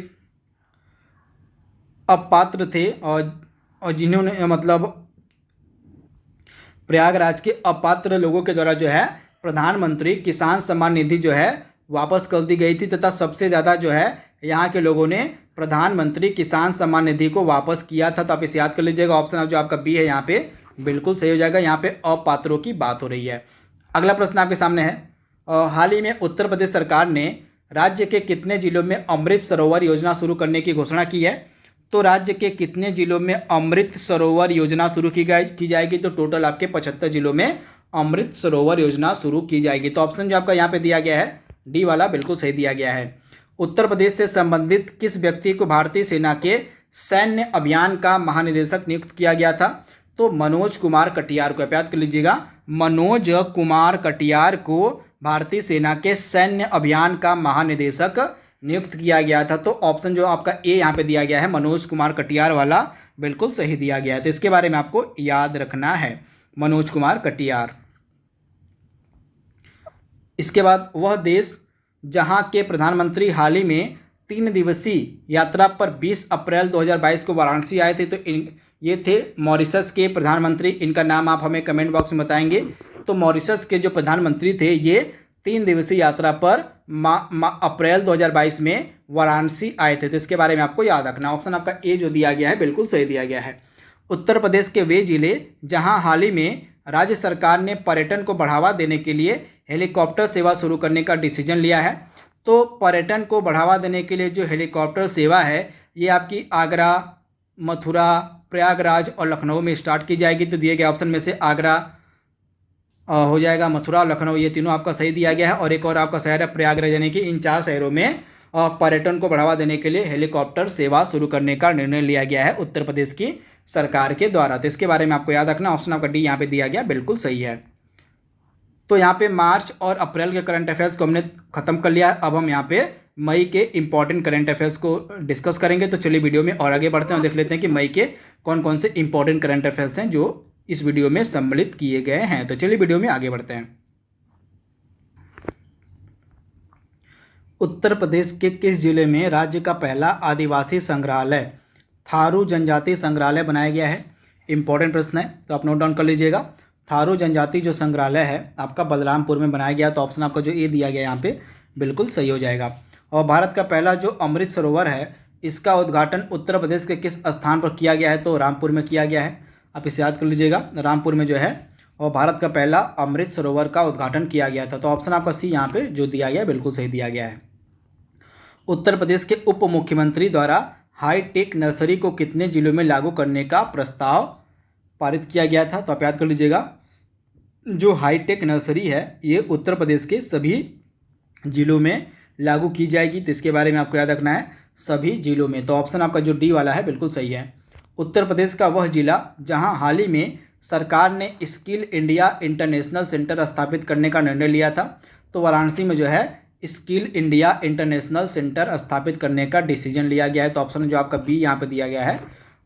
अपात्र थे और जिन्होंने मतलब प्रयागराज के अपात्र लोगों के द्वारा जो है प्रधानमंत्री किसान सम्मान निधि जो है वापस कर दी गई थी, तथा सबसे ज़्यादा जो है यहाँ के लोगों ने प्रधानमंत्री किसान सम्मान निधि को वापस किया था। तो आप इसे याद कर लीजिएगा। ऑप्शन जो आपका बी है यहाँ पे बिल्कुल सही हो जाएगा। यहाँ पे अपात्रों की बात हो रही है। अगला प्रश्न आपके सामने है, हाल ही में उत्तर प्रदेश सरकार ने राज्य के कितने जिलों में अमृत सरोवर योजना शुरू करने की घोषणा की है? तो राज्य के कितने जिलों में अमृत सरोवर योजना शुरू की जाएगी? तो टोटल आपके 75 जिलों में अमृत सरोवर योजना शुरू की जाएगी। तो ऑप्शन जो आपका यहाँ पे दिया गया है डी वाला बिल्कुल सही दिया गया है। उत्तर प्रदेश से संबंधित किस व्यक्ति को भारतीय सेना के सैन्य अभियान का महानिदेशक नियुक्त किया गया था? तो मनोज कुमार कटियार को याद कर लीजिएगा। मनोज कुमार कटियार को भारतीय सेना के सैन्य अभियान का महानिदेशक नियुक्त किया गया था। तो ऑप्शन जो आपका ए यहाँ पे दिया गया है मनोज कुमार कटियार वाला बिल्कुल सही दिया गया है। तो इसके बारे में आपको याद रखना है, मनोज कुमार कटियार। इसके बाद वह देश जहां के प्रधानमंत्री हाल ही में 3 दिवसीय यात्रा पर 20 अप्रैल 2022 को वाराणसी आए थे। तो ये थे मॉरिशस के प्रधानमंत्री। इनका नाम आप हमें कमेंट बॉक्स में बताएंगे। तो मॉरिशस के जो प्रधानमंत्री थे ये 3 दिवसीय यात्रा पर अप्रैल 2022 में वाराणसी आए थे। तो इसके बारे में आपको याद रखना। ऑप्शन आपका ए जो दिया गया है बिल्कुल सही दिया गया है। उत्तर प्रदेश के वे जिले जहां हाल ही में राज्य सरकार ने पर्यटन को बढ़ावा देने के लिए हेलीकॉप्टर सेवा शुरू करने का डिसीजन लिया है। तो पर्यटन को बढ़ावा देने के लिए जो हेलीकॉप्टर सेवा है ये आपकी आगरा, मथुरा, प्रयागराज और लखनऊ में स्टार्ट की जाएगी। तो दिए गए ऑप्शन में से आगरा हो जाएगा, मथुरा और लखनऊ ये तीनों आपका सही दिया गया है। और एक और आपका शहर है प्रयागराज, यानी कि इन 4 शहरों में पर्यटन को बढ़ावा देने के लिए हेलीकॉप्टर सेवा शुरू करने का निर्णय लिया गया है उत्तर प्रदेश की सरकार के द्वारा। तो इसके बारे में आपको याद रखना। ऑप्शन आपका डी यहाँ पे दिया गया बिल्कुल सही है। तो यहाँ पे मार्च और अप्रैल के करंट अफेयर्स को हमने खत्म कर लिया है। अब हम यहाँ पे मई के इंपॉर्टेंट करंट अफेयर्स को डिस्कस करेंगे। तो चलिए वीडियो में और आगे बढ़ते हैं और देख लेते हैं कि मई के कौन कौन से इंपॉर्टेंट करंट अफेयर्स हैं जो इस वीडियो में सम्मिलित किए गए हैं। तो चलिए वीडियो में आगे बढ़ते हैं। उत्तर प्रदेश के किस जिले में राज्य का पहला आदिवासी संग्रहालय थारू जनजाति संग्रहालय बनाया गया है? इंपॉर्टेंट प्रश्न है, तो आप नोट डाउन कर लीजिएगा। थारू जनजाति जो संग्रहालय है आपका बलरामपुर में बनाया गया। तो ऑप्शन आपका जो ए दिया गया यहाँ पे बिल्कुल सही हो जाएगा। और भारत का पहला जो अमृत सरोवर है इसका उद्घाटन उत्तर प्रदेश के किस स्थान पर किया गया है? तो रामपुर में किया गया है। आप इसे याद कर लीजिएगा, रामपुर में जो है और भारत का पहला अमृत सरोवर का उद्घाटन किया गया था। तो ऑप्शन आपका सी यहाँ पे जो दिया गया बिल्कुल सही दिया गया है। उत्तर प्रदेश के उप मुख्यमंत्री द्वारा हाईटेक नर्सरी को कितने जिलों में लागू करने का प्रस्ताव पारित किया गया था? तो आप याद कर लीजिएगा, जो हाईटेक नर्सरी है ये उत्तर प्रदेश के सभी जिलों में लागू की जाएगी। तो इसके बारे में आपको याद रखना है, सभी जिलों में। तो ऑप्शन आपका जो डी वाला है बिल्कुल सही है। उत्तर प्रदेश का वह जिला जहां हाल ही में सरकार ने स्किल इंडिया इंटरनेशनल सेंटर स्थापित करने का निर्णय लिया था। तो वाराणसी में जो है स्किल इंडिया इंटरनेशनल सेंटर स्थापित करने का डिसीजन लिया गया है। तो ऑप्शन जो आपका बी यहाँ पे दिया गया है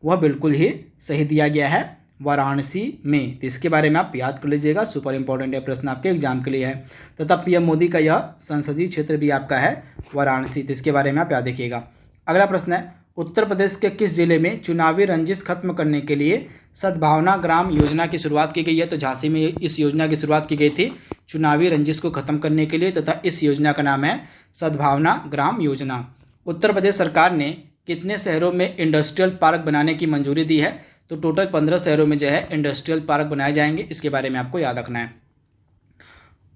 वह बिल्कुल ही सही दिया गया है, वाराणसी में। तो इसके बारे में आप याद कर लीजिएगा, सुपर इंपॉर्टेंट है प्रश्न आपके एग्जाम के लिए है। तथा पीएम मोदी का यह संसदीय क्षेत्र भी आपका है वाराणसी। तो इसके बारे में आप याद रखिएगा। अगला प्रश्न है, उत्तर प्रदेश के किस जिले में चुनावी रंजिश खत्म करने के लिए सद्भावना ग्राम योजना की शुरुआत की गई है? तो झांसी में इस योजना की शुरुआत की गई थी चुनावी रंजिश को खत्म करने के लिए, तथा इस योजना का नाम है सद्भावना ग्राम योजना। उत्तर प्रदेश सरकार ने कितने शहरों में इंडस्ट्रियल पार्क बनाने की मंजूरी दी है? तो टोटल 15 शहरों में जो है इंडस्ट्रियल पार्क बनाए जाएंगे। इसके बारे में आपको याद रखना है।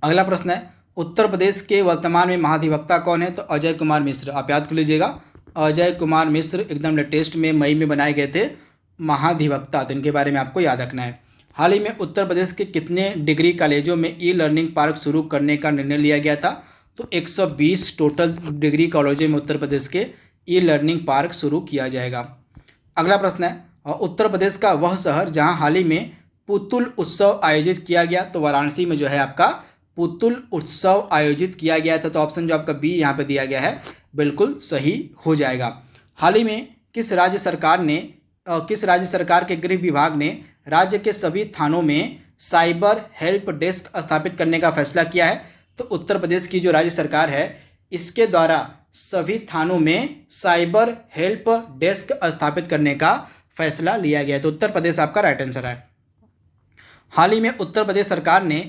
अगला प्रश्न है, उत्तर प्रदेश के वर्तमान में महाधिवक्ता कौन है? तो अजय कुमार मिश्र। आप याद कर लीजिएगा, अजय कुमार मिश्र एकदम लेटेस्ट में मई में बनाए गए थे महाधिवक्ता। तो इनके बारे में आपको याद रखना है। हाल ही में उत्तर प्रदेश के कितने डिग्री कॉलेजों में ई लर्निंग पार्क शुरू करने का निर्णय लिया गया था? तो 120 टोटल डिग्री कॉलेजों में उत्तर प्रदेश के ई लर्निंग पार्क शुरू किया जाएगा। अगला प्रश्न है, उत्तर प्रदेश का वह शहर जहां हाल ही में पुतुल उत्सव आयोजित किया गया। तो वाराणसी में जो है आपका पुतुल उत्सव आयोजित किया गया था। तो ऑप्शन जो आपका बी यहाँ पे दिया गया है बिल्कुल सही हो जाएगा। हाल ही में किस राज्य सरकार के गृह विभाग ने राज्य के सभी थानों में साइबर हेल्प डेस्क स्थापित करने का फैसला किया है? तो उत्तर प्रदेश की जो राज्य सरकार है इसके द्वारा सभी थानों में साइबर हेल्प डेस्क स्थापित करने का फैसला लिया गया है। तो उत्तर प्रदेश आपका राइट आंसर है। हाल ही में उत्तर प्रदेश सरकार ने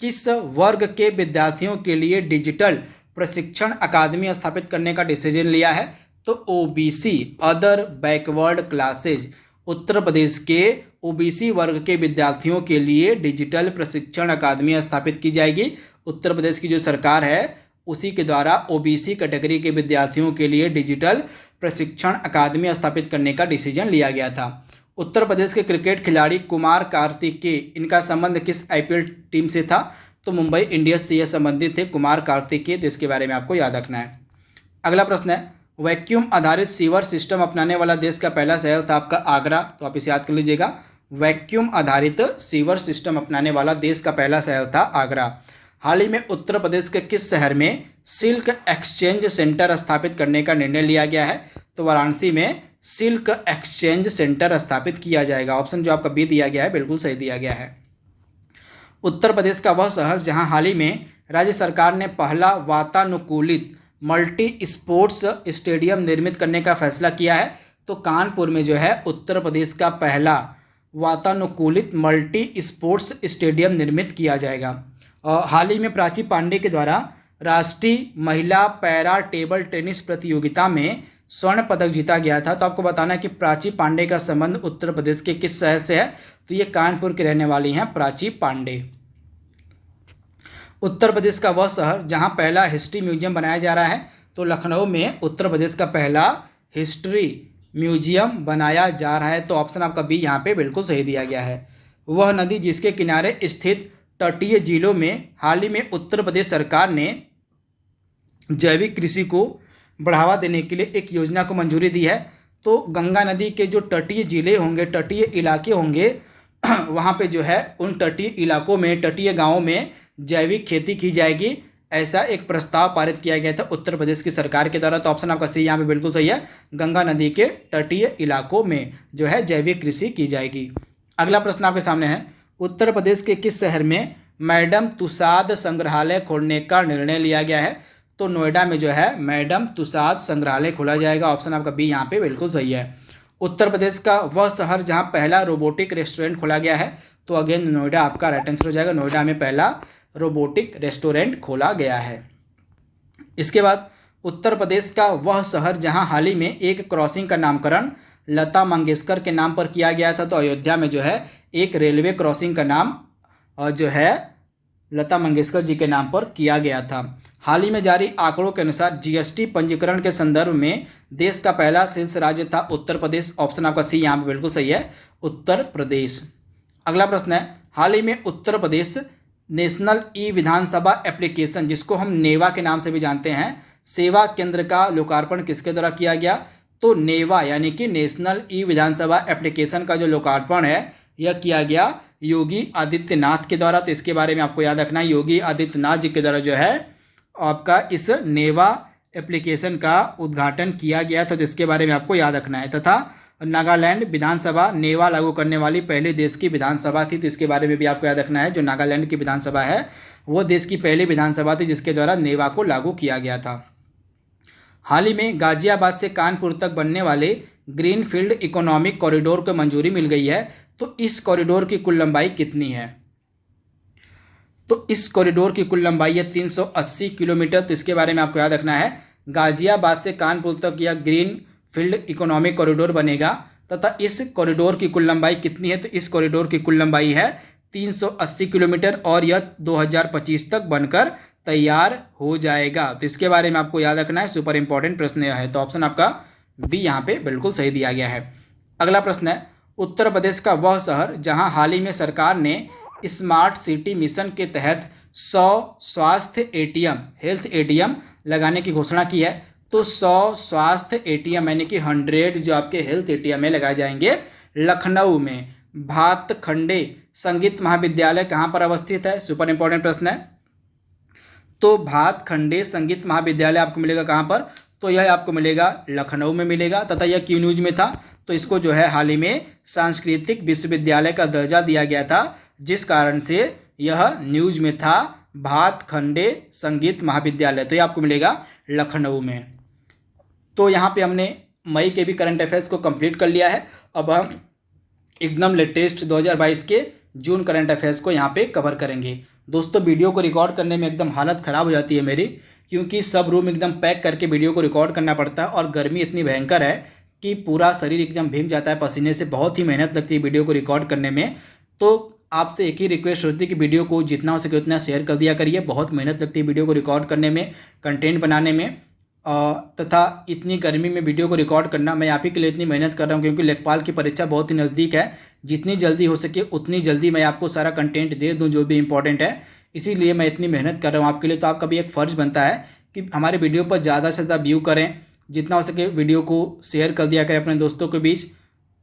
किस वर्ग के विद्यार्थियों के लिए डिजिटल प्रशिक्षण अकादमी स्थापित करने का डिसीजन लिया है? तो OBC other backward classes, Uttar Pradesh के ओबीसी वर्ग के विद्यार्थियों के लिए डिजिटल प्रशिक्षण अकादमी स्थापित की जाएगी। उत्तर प्रदेश की जो सरकार है उसी के द्वारा ओबीसी कैटेगरी के विद्यार्थियों के लिए डिजिटल प्रशिक्षण अकादमी स्थापित करने का डिसीजन लिया गया था। उत्तर प्रदेश के क्रिकेट खिलाड़ी कुमार कार्तिकेय, इनका संबंध किस आईपीएल टीम से था? तो मुंबई इंडियंस से यह संबंधित थे कुमार कार्तिकेय। तो इसके बारे में आपको याद रखना है। अगला प्रश्न है, वैक्यूम आधारित सीवर सिस्टम अपनाने वाला देश का पहला शहर था आपका आगरा। तो आप इसे याद कर लीजिएगा, वैक्यूम आधारित सीवर सिस्टम अपनाने वाला देश का पहला शहर था आगरा। हाल ही में उत्तर प्रदेश के किस शहर में सिल्क एक्सचेंज सेंटर स्थापित करने का निर्णय लिया गया है? तो वाराणसी में सिल्क एक्सचेंज सेंटर स्थापित किया जाएगा। ऑप्शन जो आपका बी दिया गया है बिल्कुल सही दिया गया है। उत्तर प्रदेश का वह शहर जहां हाल ही में राज्य सरकार ने पहला वातानुकूलित मल्टी स्पोर्ट्स स्टेडियम निर्मित करने का फैसला किया है? तो कानपुर में जो है उत्तर प्रदेश का पहला वातानुकूलित मल्टी स्पोर्ट्स स्टेडियम निर्मित किया जाएगा। हाल ही में प्राची पांडे के द्वारा राष्ट्रीय महिला पैरा टेबल टेनिस प्रतियोगिता में स्वर्ण पदक जीता गया था। तो आपको बताना है कि प्राची पांडे का संबंध उत्तर प्रदेश के किस शहर से है, तो ये कानपुर की रहने वाली हैं प्राची पांडे। उत्तर प्रदेश का वह शहर जहां पहला हिस्ट्री म्यूजियम बनाया जा रहा है, तो लखनऊ में उत्तर प्रदेश का पहला हिस्ट्री म्यूजियम बनाया जा रहा है। तो ऑप्शन आपका बी यहाँ पे बिल्कुल सही दिया गया है। वह नदी जिसके किनारे स्थित तटीय जिलों में हाल ही में उत्तर प्रदेश सरकार ने जैविक कृषि को बढ़ावा देने के लिए एक योजना को मंजूरी दी है। तो गंगा नदी के जो तटीय जिले होंगे, तटीय इलाके होंगे, वहाँ पे जो है उन तटीय इलाकों में, तटीय गाँवों में जैविक खेती की जाएगी, ऐसा एक प्रस्ताव पारित किया गया था उत्तर प्रदेश की सरकार के द्वारा। तो ऑप्शन आपका सी यहाँ पे बिल्कुल सही है, गंगा नदी के तटीय इलाकों में जो है जैविक कृषि की जाएगी। अगला प्रश्न आपके सामने है, उत्तर प्रदेश के किस शहर में मैडम तुसाद संग्रहालय खोलने का निर्णय लिया गया है, तो नोएडा में जो है मैडम तुसाद संग्रहालय खोला जाएगा। ऑप्शन आपका बी यहाँ पे बिल्कुल सही है। उत्तर प्रदेश का वह शहर जहाँ पहला रोबोटिक रेस्टोरेंट खोला गया है, तो अगेन नोएडा आपका राइट आंसर हो जाएगा। नोएडा में पहला रोबोटिक रेस्टोरेंट खोला गया है। इसके बाद उत्तर प्रदेश का वह शहर जहां हाल ही में एक क्रॉसिंग का नामकरण लता मंगेशकर के नाम पर किया गया था, तो अयोध्या में जो है एक रेलवे क्रॉसिंग का नाम जो है लता मंगेशकर जी के नाम पर किया गया था। हाल ही में जारी आंकड़ों के अनुसार जीएसटी पंजीकरण के संदर्भ में देश का पहला शीर्ष राज्य था उत्तर प्रदेश। ऑप्शन आपका सी यहाँ पर बिल्कुल सही है, उत्तर प्रदेश। अगला प्रश्न है, हाल ही में उत्तर प्रदेश नेशनल ई विधानसभा एप्लीकेशन, जिसको हम नेवा के नाम से भी जानते हैं, सेवा केंद्र का लोकार्पण किसके द्वारा किया गया, तो नेवा यानी कि नेशनल ई विधानसभा एप्लीकेशन का जो लोकार्पण है यह किया गया योगी आदित्यनाथ के द्वारा। तो इसके बारे में आपको याद रखना है, योगी आदित्यनाथ जी के द्वारा जो है आपका इस नेवा एप्लीकेशन का उद्घाटन किया गया था। तो इसके बारे में आपको याद रखना है। तथा नागालैंड विधानसभा नेवा लागू करने वाली पहले देश की विधानसभा थी, तो इसके बारे में भी आपको याद रखना है। जो नागालैंड की विधानसभा है वो देश की पहली विधानसभा थी जिसके द्वारा नेवा को लागू किया गया था। हाल ही में गाजियाबाद से कानपुर तक बनने वाले ग्रीनफील्ड इकोनॉमिक कॉरिडोर को मंजूरी मिल गई है, तो इस कॉरिडोर की कुल लंबाई कितनी है, तो इस कॉरिडोर की कुल लंबाई है 380 किलोमीटर। तो इसके बारे में आपको याद रखना है, गाजियाबाद से कानपुर तक यह ग्रीन फील्ड इकोनॉमिक कॉरिडोर बनेगा तथा इस कॉरिडोर की कुल लंबाई कितनी है, तो इस कॉरिडोर की कुल लंबाई है 380 किलोमीटर और यह 2025 तक बनकर तैयार हो जाएगा। तो इसके बारे में आपको याद रखना है, सुपर इंपॉर्टेंट प्रश्न यह है। तो ऑप्शन आपका बी यहाँ पे बिल्कुल सही दिया गया है। अगला प्रश्न है, उत्तर प्रदेश का वह शहर जहाँ हाल ही में सरकार ने स्मार्ट सिटी मिशन के तहत 100 स्वास्थ्य एटीएम, हेल्थ एटीएम लगाने की घोषणा की है, तो 100 स्वास्थ्य एटीएम यानी कि 100 जो आपके हेल्थ एटीएम में लगाए जाएंगे लखनऊ में। भातखंडे संगीत महाविद्यालय कहाँ पर अवस्थित है, सुपर इंपॉर्टेंट प्रश्न है। तो भातखंडे संगीत महाविद्यालय आपको मिलेगा कहाँ पर, तो यह आपको मिलेगा लखनऊ में मिलेगा। तथा यह क्यों न्यूज में था, तो इसको जो है हाल ही में सांस्कृतिक विश्वविद्यालय का दर्जा दिया गया था, जिस कारण से यह न्यूज में था भातखंडे संगीत महाविद्यालय। तो ये आपको मिलेगा लखनऊ में। तो यहाँ पे हमने मई के भी करंट अफेयर्स को कंप्लीट कर लिया है। अब हम एकदम लेटेस्ट 2022 के जून करंट अफेयर्स को यहाँ पे कवर करेंगे। दोस्तों वीडियो को रिकॉर्ड करने में एकदम हालत ख़राब हो जाती है मेरी, क्योंकि सब रूम एकदम पैक करके वीडियो को रिकॉर्ड करना पड़ता है और गर्मी इतनी भयंकर है कि पूरा शरीर एकदम भीग जाता है पसीने से। बहुत ही मेहनत लगती है वीडियो को रिकॉर्ड करने में। तो आपसे एक ही रिक्वेस्ट होती है कि वीडियो को जितना हो सके उतना शेयर कर दिया करिए। बहुत मेहनत लगती है वीडियो को रिकॉर्ड करने में, कंटेंट बनाने में, तथा इतनी गर्मी में वीडियो को रिकॉर्ड करना। मैं आप ही के लिए इतनी मेहनत कर रहा हूँ क्योंकि लेखपाल की परीक्षा बहुत ही नज़दीक है। जितनी जल्दी हो सके उतनी जल्दी मैं आपको सारा कंटेंट दे दूँ जो भी इंपॉर्टेंट है, इसीलिए मैं इतनी मेहनत कर रहा हूँ आपके लिए। तो आपका भी एक फ़र्ज़ बनता है कि हमारे वीडियो पर ज़्यादा से ज़्यादा व्यू करें, जितना हो सके वीडियो को शेयर कर दिया करें अपने दोस्तों के बीच।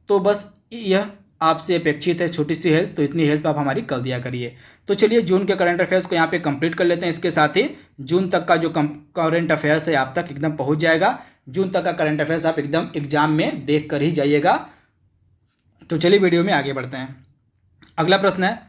तो बस यह आपसे अपेक्षित है, छोटी सी हेल्प, तो इतनी हेल्प आप हमारी कर दिया करिए। तो चलिए जून के करंट अफेयर्स को यहाँ पे कंप्लीट कर लेते हैं। इसके साथ ही जून तक का जो करंट अफेयर्स है आप तक एकदम पहुँच जाएगा। जून तक का करंट अफेयर्स आप एकदम एग्जाम में देख कर ही जाइएगा। तो चलिए वीडियो में आगे बढ़ते हैं। अगला प्रश्न है,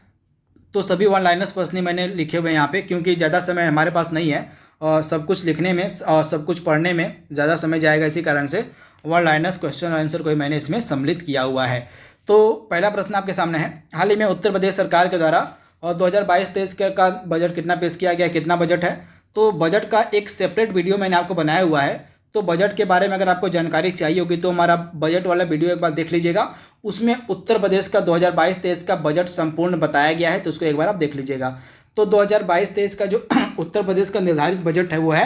तो सभी वन लाइनर्स प्रश्न मैंने लिखे हुए हैं यहाँ पे, क्योंकि ज़्यादा समय हमारे पास नहीं है और सब कुछ लिखने में और सब कुछ पढ़ने में ज़्यादा समय जाएगा। इसी कारण से वन लाइनर्स क्वेश्चन आंसर को मैंने इसमें सम्मिलित किया हुआ है। तो पहला प्रश्न आपके सामने है, हाल ही में उत्तर प्रदेश सरकार के द्वारा और 2022-23 का बजट कितना पेश किया गया, कितना बजट है, तो बजट का एक सेपरेट वीडियो मैंने आपको बनाया हुआ है। तो बजट के बारे में अगर आपको जानकारी चाहिए होगी तो हमारा बजट वाला वीडियो एक बार देख लीजिएगा। उसमें उत्तर प्रदेश का 2022-23 का बजट संपूर्ण बताया गया है, तो उसको एक बार आप देख लीजिएगा। तो 2022-23 का जो उत्तर प्रदेश का निर्धारित बजट है वो है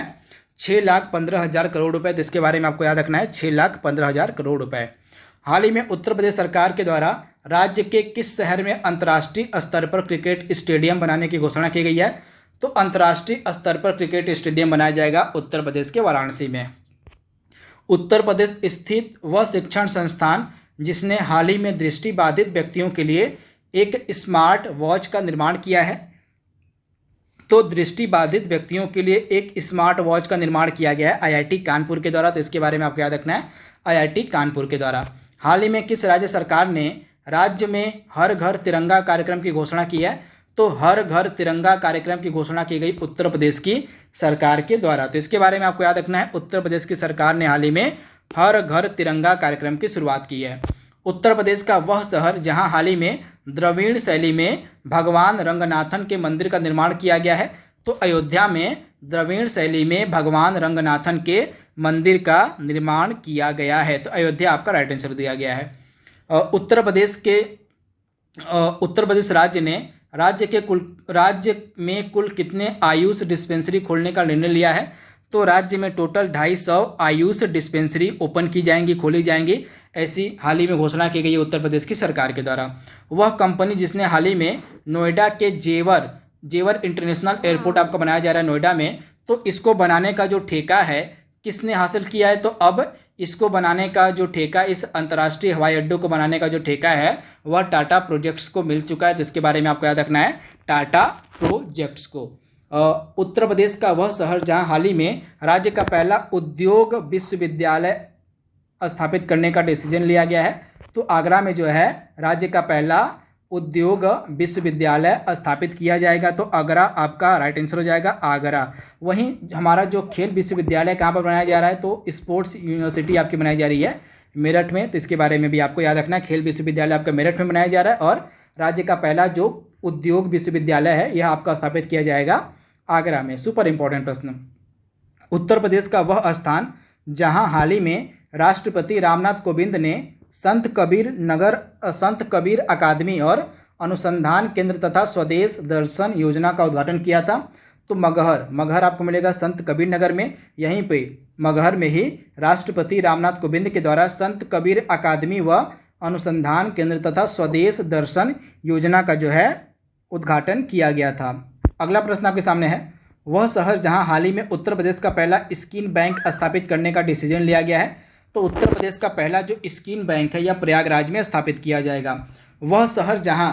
6,15,000 करोड़ रुपए। तो इसके बारे में आपको याद रखना है 6,15,000 करोड़ रुपए। हाल ही में उत्तर प्रदेश सरकार के द्वारा राज्य के किस शहर में अंतर्राष्ट्रीय स्तर पर क्रिकेट स्टेडियम बनाने की घोषणा की गई है? तो अंतर्राष्ट्रीय स्तर पर क्रिकेट स्टेडियम बनाया जाएगा उत्तर प्रदेश के वाराणसी में। उत्तर प्रदेश स्थित वह शिक्षण संस्थान जिसने हाल ही में दृष्टिबाधित व्यक्तियों के लिए एक स्मार्ट वॉच का निर्माण किया है? तो दृष्टिबाधित व्यक्तियों के लिए एक स्मार्ट वॉच का निर्माण किया गया है आईआईटी कानपुर के द्वारा। तो इसके बारे में आपको याद रखना है आईआईटी कानपुर के द्वारा। हाल ही में किस राज्य सरकार ने राज्य में हर घर तिरंगा कार्यक्रम की घोषणा की है? तो हर घर तिरंगा कार्यक्रम की घोषणा की गई उत्तर प्रदेश की सरकार के द्वारा। तो इसके बारे में आपको याद रखना है उत्तर प्रदेश की सरकार ने हाल ही में हर घर तिरंगा कार्यक्रम की शुरुआत की है। उत्तर प्रदेश का वह शहर जहां हाल ही में द्रविड़ शैली में भगवान रंगनाथन के मंदिर का निर्माण किया गया है? तो अयोध्या में द्रविड़ शैली में भगवान रंगनाथन के मंदिर का निर्माण किया गया है। तो अयोध्या आपका राइट आंसर दिया गया है। उत्तर प्रदेश राज्य में कुल कितने आयुष डिस्पेंसरी खोलने का निर्णय लिया है? तो राज्य में टोटल 250 आयुष डिस्पेंसरी ओपन की जाएंगी, खोली जाएंगी, ऐसी हाल ही में घोषणा की गई है उत्तर प्रदेश की सरकार के द्वारा। वह कंपनी जिसने हाल ही में नोएडा के जेवर इंटरनेशनल एयरपोर्ट आपका बनाया जा रहा है नोएडा में, तो इसको बनाने का जो ठेका है किसने हासिल किया है? तो अब इसको बनाने का जो ठेका, इस अंतर्राष्ट्रीय हवाई अड्डों को बनाने का जो ठेका है वह टाटा प्रोजेक्ट्स को मिल चुका है। तो इसके बारे में आपको याद रखना है टाटा प्रोजेक्ट्स को। उत्तर प्रदेश का वह शहर जहां हाल ही में राज्य का पहला उद्योग विश्वविद्यालय स्थापित करने का डिसीजन लिया गया है? तो आगरा में जो है राज्य का पहला उद्योग विश्वविद्यालय स्थापित किया जाएगा। तो आगरा आपका राइट आंसर हो जाएगा, आगरा। वहीं हमारा जो खेल विश्वविद्यालय कहाँ पर बनाया जा रहा है? तो स्पोर्ट्स यूनिवर्सिटी आपकी बनाई जा रही है मेरठ में। तो इसके बारे में भी आपको याद रखना है, खेल विश्वविद्यालय आपका मेरठ में बनाया जा रहा है और राज्य का पहला जो उद्योग विश्वविद्यालय है यह आपका स्थापित किया जाएगा आगरा में। सुपर इंपॉर्टेंट प्रश्न। उत्तर प्रदेश का वह स्थान जहां हाल ही में राष्ट्रपति रामनाथ कोविंद ने संत कबीर अकादमी और अनुसंधान केंद्र तथा स्वदेश दर्शन योजना का उद्घाटन किया था? तो मगहर आपको मिलेगा संत कबीर नगर में। यहीं पे मगहर में ही राष्ट्रपति रामनाथ कोविंद के द्वारा संत कबीर अकादमी व अनुसंधान केंद्र तथा स्वदेश दर्शन योजना का जो है उद्घाटन किया गया था। अगला प्रश्न आपके सामने है, वह शहर जहां हाल ही में उत्तर प्रदेश का पहला स्कीन बैंक स्थापित करने का डिसीजन लिया गया है? तो उत्तर प्रदेश का पहला जो स्कीन बैंक है यह प्रयागराज में स्थापित किया जाएगा। वह शहर जहां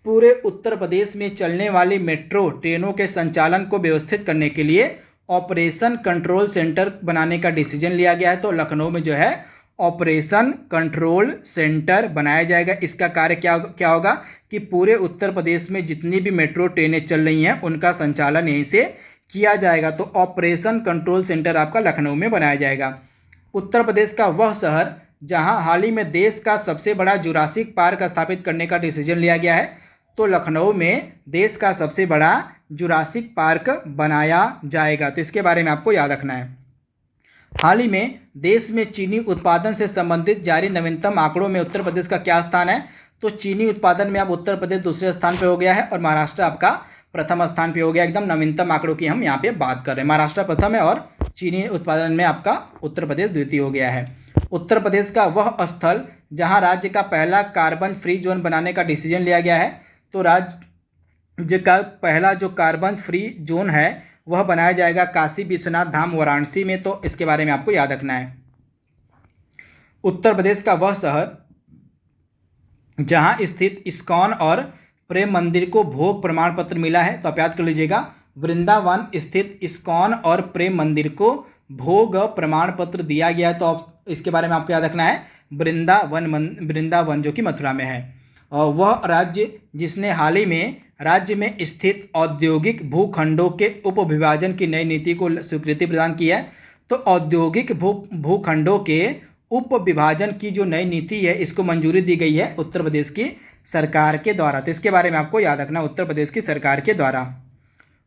पूरे उत्तर प्रदेश में चलने वाली मेट्रो ट्रेनों के संचालन को व्यवस्थित करने के लिए ऑपरेशन कंट्रोल सेंटर बनाने का डिसीजन लिया गया है? तो लखनऊ में जो है ऑपरेशन कंट्रोल सेंटर बनाया जाएगा। इसका कार्य क्या होगा कि पूरे उत्तर प्रदेश में जितनी भी मेट्रो ट्रेनें चल रही हैं उनका संचालन यहीं से किया जाएगा। तो ऑपरेशन कंट्रोल सेंटर आपका लखनऊ में बनाया जाएगा। उत्तर प्रदेश का वह शहर जहां हाल ही में देश का सबसे बड़ा जुरासिक पार्क स्थापित करने का डिसीजन लिया गया है? तो लखनऊ में देश का सबसे बड़ा जुरासिक पार्क बनाया जाएगा। तो इसके बारे में आपको याद रखना है। हाल ही में देश में चीनी उत्पादन से संबंधित जारी नवीनतम आंकड़ों में उत्तर प्रदेश का क्या स्थान है? तो चीनी उत्पादन में अब उत्तर प्रदेश दूसरे स्थान पर हो गया है और महाराष्ट्र आपका प्रथम स्थान पे हो गया। एकदम नवीनतम आंकड़ों की हम यहाँ पे बात कर रहे हैं। महाराष्ट्र प्रथम है और चीनी उत्पादन में आपका उत्तर प्रदेश द्वितीय हो गया है। उत्तर प्रदेश का वह स्थल जहां राज्य का पहला कार्बन फ्री जोन बनाने का डिसीजन लिया गया है? तो राज्य का पहला जो कार्बन फ्री जोन है वह बनाया जाएगा काशी विश्वनाथ धाम वाराणसी में। तो इसके बारे में आपको याद रखना है। उत्तर प्रदेश का वह शहर जहां स्थित इस्कॉन और प्रेम मंदिर को भोग प्रमाण पत्र मिला है? तो आप याद कर लीजिएगा, वृंदावन स्थित इस्कॉन और प्रेम मंदिर को भोग प्रमाण पत्र दिया गया है। तो इसके बारे में आपको याद रखना है वृंदावन जो कि मथुरा में है। और वह राज्य जिसने हाल ही में राज्य में स्थित औद्योगिक भूखंडों के उपविभाजन की नई नीति को स्वीकृति प्रदान की है? तो औद्योगिक भूखंडों के उपविभाजन की जो नई नीति है इसको मंजूरी दी गई है उत्तर प्रदेश की सरकार के द्वारा, तो इसके बारे में आपको याद रखना, उत्तर प्रदेश की सरकार के द्वारा।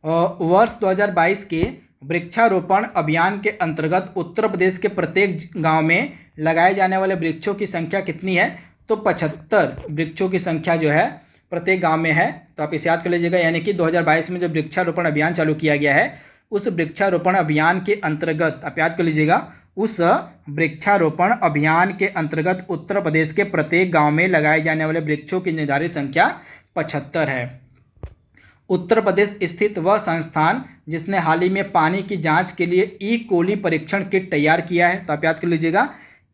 वर्ष 2022 के वृक्षारोपण अभियान के अंतर्गत उत्तर प्रदेश के प्रत्येक गांव में लगाए जाने वाले वृक्षों की संख्या कितनी है? तो 75 वृक्षों की संख्या जो है प्रत्येक गांव में है, तो आप इसे याद कर लीजिएगा। यानी कि 2022 में जो वृक्षारोपण अभियान चालू किया गया है, उस वृक्षारोपण अभियान के अंतर्गत आप याद कर लीजिएगा, उस वृक्षारोपण अभियान के अंतर्गत उत्तर प्रदेश के प्रत्येक गांव में लगाए जाने वाले वृक्षों की निर्धारित संख्या 75 है। उत्तर प्रदेश स्थित वह संस्थान जिसने हाल ही में पानी की जांच के लिए ई कोली परीक्षण किट तैयार किया है, तो आप याद कर लीजिएगा,